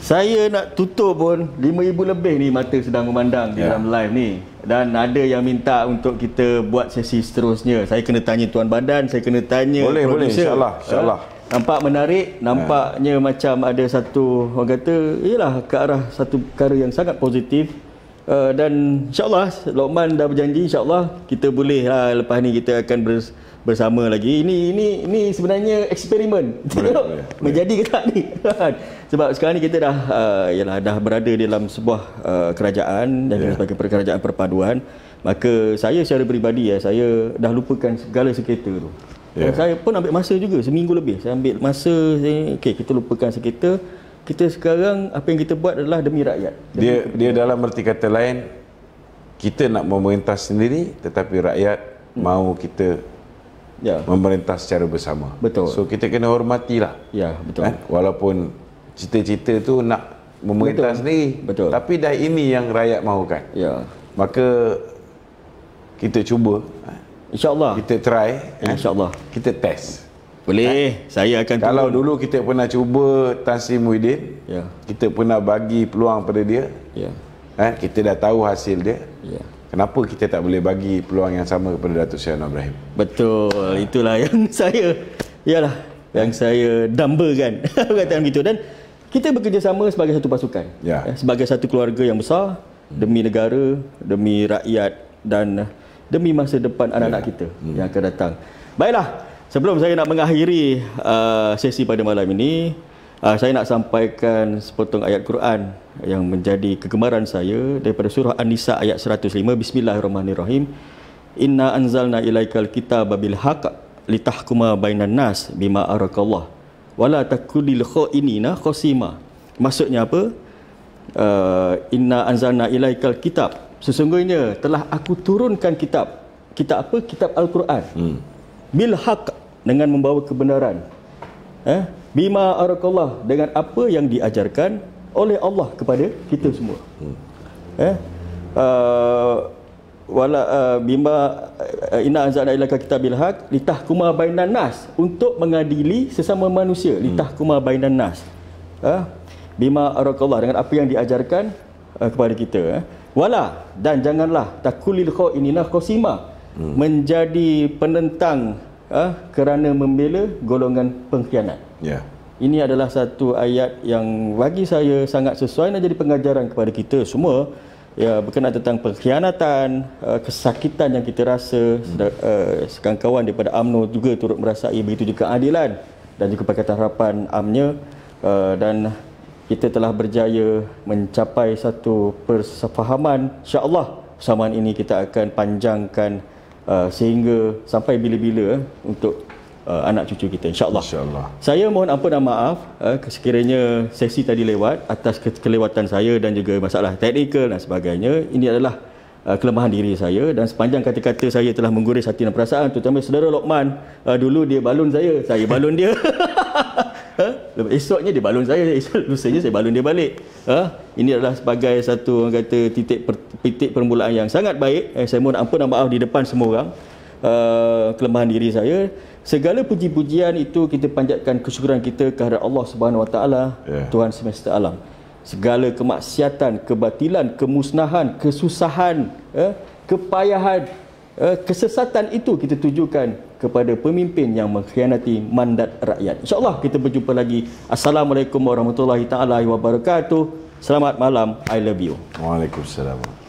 Saya nak tutup pun 5,000 lebih ni mata sedang memandang di dalam live ni, dan ada yang minta untuk kita buat sesi seterusnya. Saya kena tanya Tuan Badan, saya kena tanya Boleh insya-Allah. Nampak menarik, nampaknya macam ada satu, orang kata, ialah ke arah satu perkara yang sangat positif. Dan insya-Allah Lokman dah berjanji, insya-Allah kita boleh lepas ni kita akan bersama lagi. Ini sebenarnya eksperimen. Tengok menjadi ke tak ni. Sebab sekarang ni kita dah berada dalam sebuah kerajaan dan sebagai kerajaan perpaduan. Maka saya secara peribadi saya dah lupakan segala sekretar tu. Saya pun ambil masa juga seminggu lebih. Saya ambil masa, kita lupakan sekretar. Kita sekarang apa yang kita buat adalah demi rakyat. Dia dalam erti kata lain, kita nak memerintah sendiri tetapi rakyat mahu kita memerintah secara bersama. Betul. So kita kena hormatilah. Betul. Walaupun cita-cita tu nak memerintah sendiri. Betul. Tapi dah ini yang rakyat mahukan. Maka kita cuba. InsyaAllah. Kita try. InsyaAllah. Kita test. Boleh. Saya akan kalau dulu kita pernah cuba Tan Sri Muhyiddin, kita pernah bagi peluang pada dia. Kita dah tahu hasil dia. Kenapa kita tak boleh bagi peluang yang sama kepada Datuk Seri Anwar Ibrahim? Betul. Itulah yang saya yang saya dambakan. Katakan begitu. Dan kita bekerjasama sebagai satu pasukan. Sebagai satu keluarga yang besar, demi negara, demi rakyat dan demi masa depan anak-anak kita yang akan datang. Baiklah, sebelum saya nak mengakhiri sesi pada malam ini, saya nak sampaikan sepotong ayat Quran yang menjadi kegemaran saya daripada surah An-Nisa ayat 105. Bismillahirrahmanirrahim. Inna anzalna ilaikal kitaba bil haqq litahkuma bainan nas bima arakallah wala takulil khainina khasima. Maksudnya apa? Inna anzalna ilaikal kitab, sesungguhnya telah aku turunkan kitab. Kitab apa? Kitab Al-Quran. Bil haqq, dengan membawa kebenaran. Bima arakallah, dengan apa yang diajarkan oleh Allah kepada kita semua. Bima inna anzalna ilaika kitabil haq litahkuma bainan nas, untuk mengadili sesama manusia. Litahkuma bainan nas. Bima arakallah, dengan apa yang diajarkan kepada kita. Wala, dan janganlah takulil khainina khasima, menjadi penentang kerana membela golongan pengkhianat. Ini adalah satu ayat yang bagi saya sangat sesuai dan jadi pengajaran kepada kita semua, berkenaan tentang pengkhianatan, kesakitan yang kita rasa. Kawan-kawan daripada UMNO juga turut merasai, begitu juga keadilan dan juga Pakatan Harapan amnya, dan kita telah berjaya mencapai satu persefahaman. InsyaAllah persamaan ini kita akan panjangkan sehingga sampai bila-bila untuk anak cucu kita, insyaAllah. Saya mohon ampun dan maaf sekiranya sesi tadi lewat atas kelewatan saya dan juga masalah teknikal dan sebagainya. Ini adalah kelemahan diri saya, dan sepanjang kata-kata saya telah mengguris hati dan perasaan, terutama saudara Lokman. Dulu dia balun saya balun dia. Esoknya dia balun saya, lusanya saya balun dia balik. Ini adalah sebagai satu, orang kata, titik permulaan yang sangat baik. Saya mohon ampun dan maaf di depan semua orang. kelemahan diri saya. Segala puji-pujian itu kita panjatkan kesyukuran kita kehadrat Allah Subhanahu Wa Taala, Tuhan semesta alam. Segala kemaksiatan, kebatilan, kemusnahan, kesusahan, kepayahan, kesesatan itu kita tujukan kepada pemimpin yang mengkhianati mandat rakyat. InsyaAllah kita berjumpa lagi. Assalamualaikum warahmatullahi taala wabarakatuh. Selamat malam. I love you. Waalaikumsalam.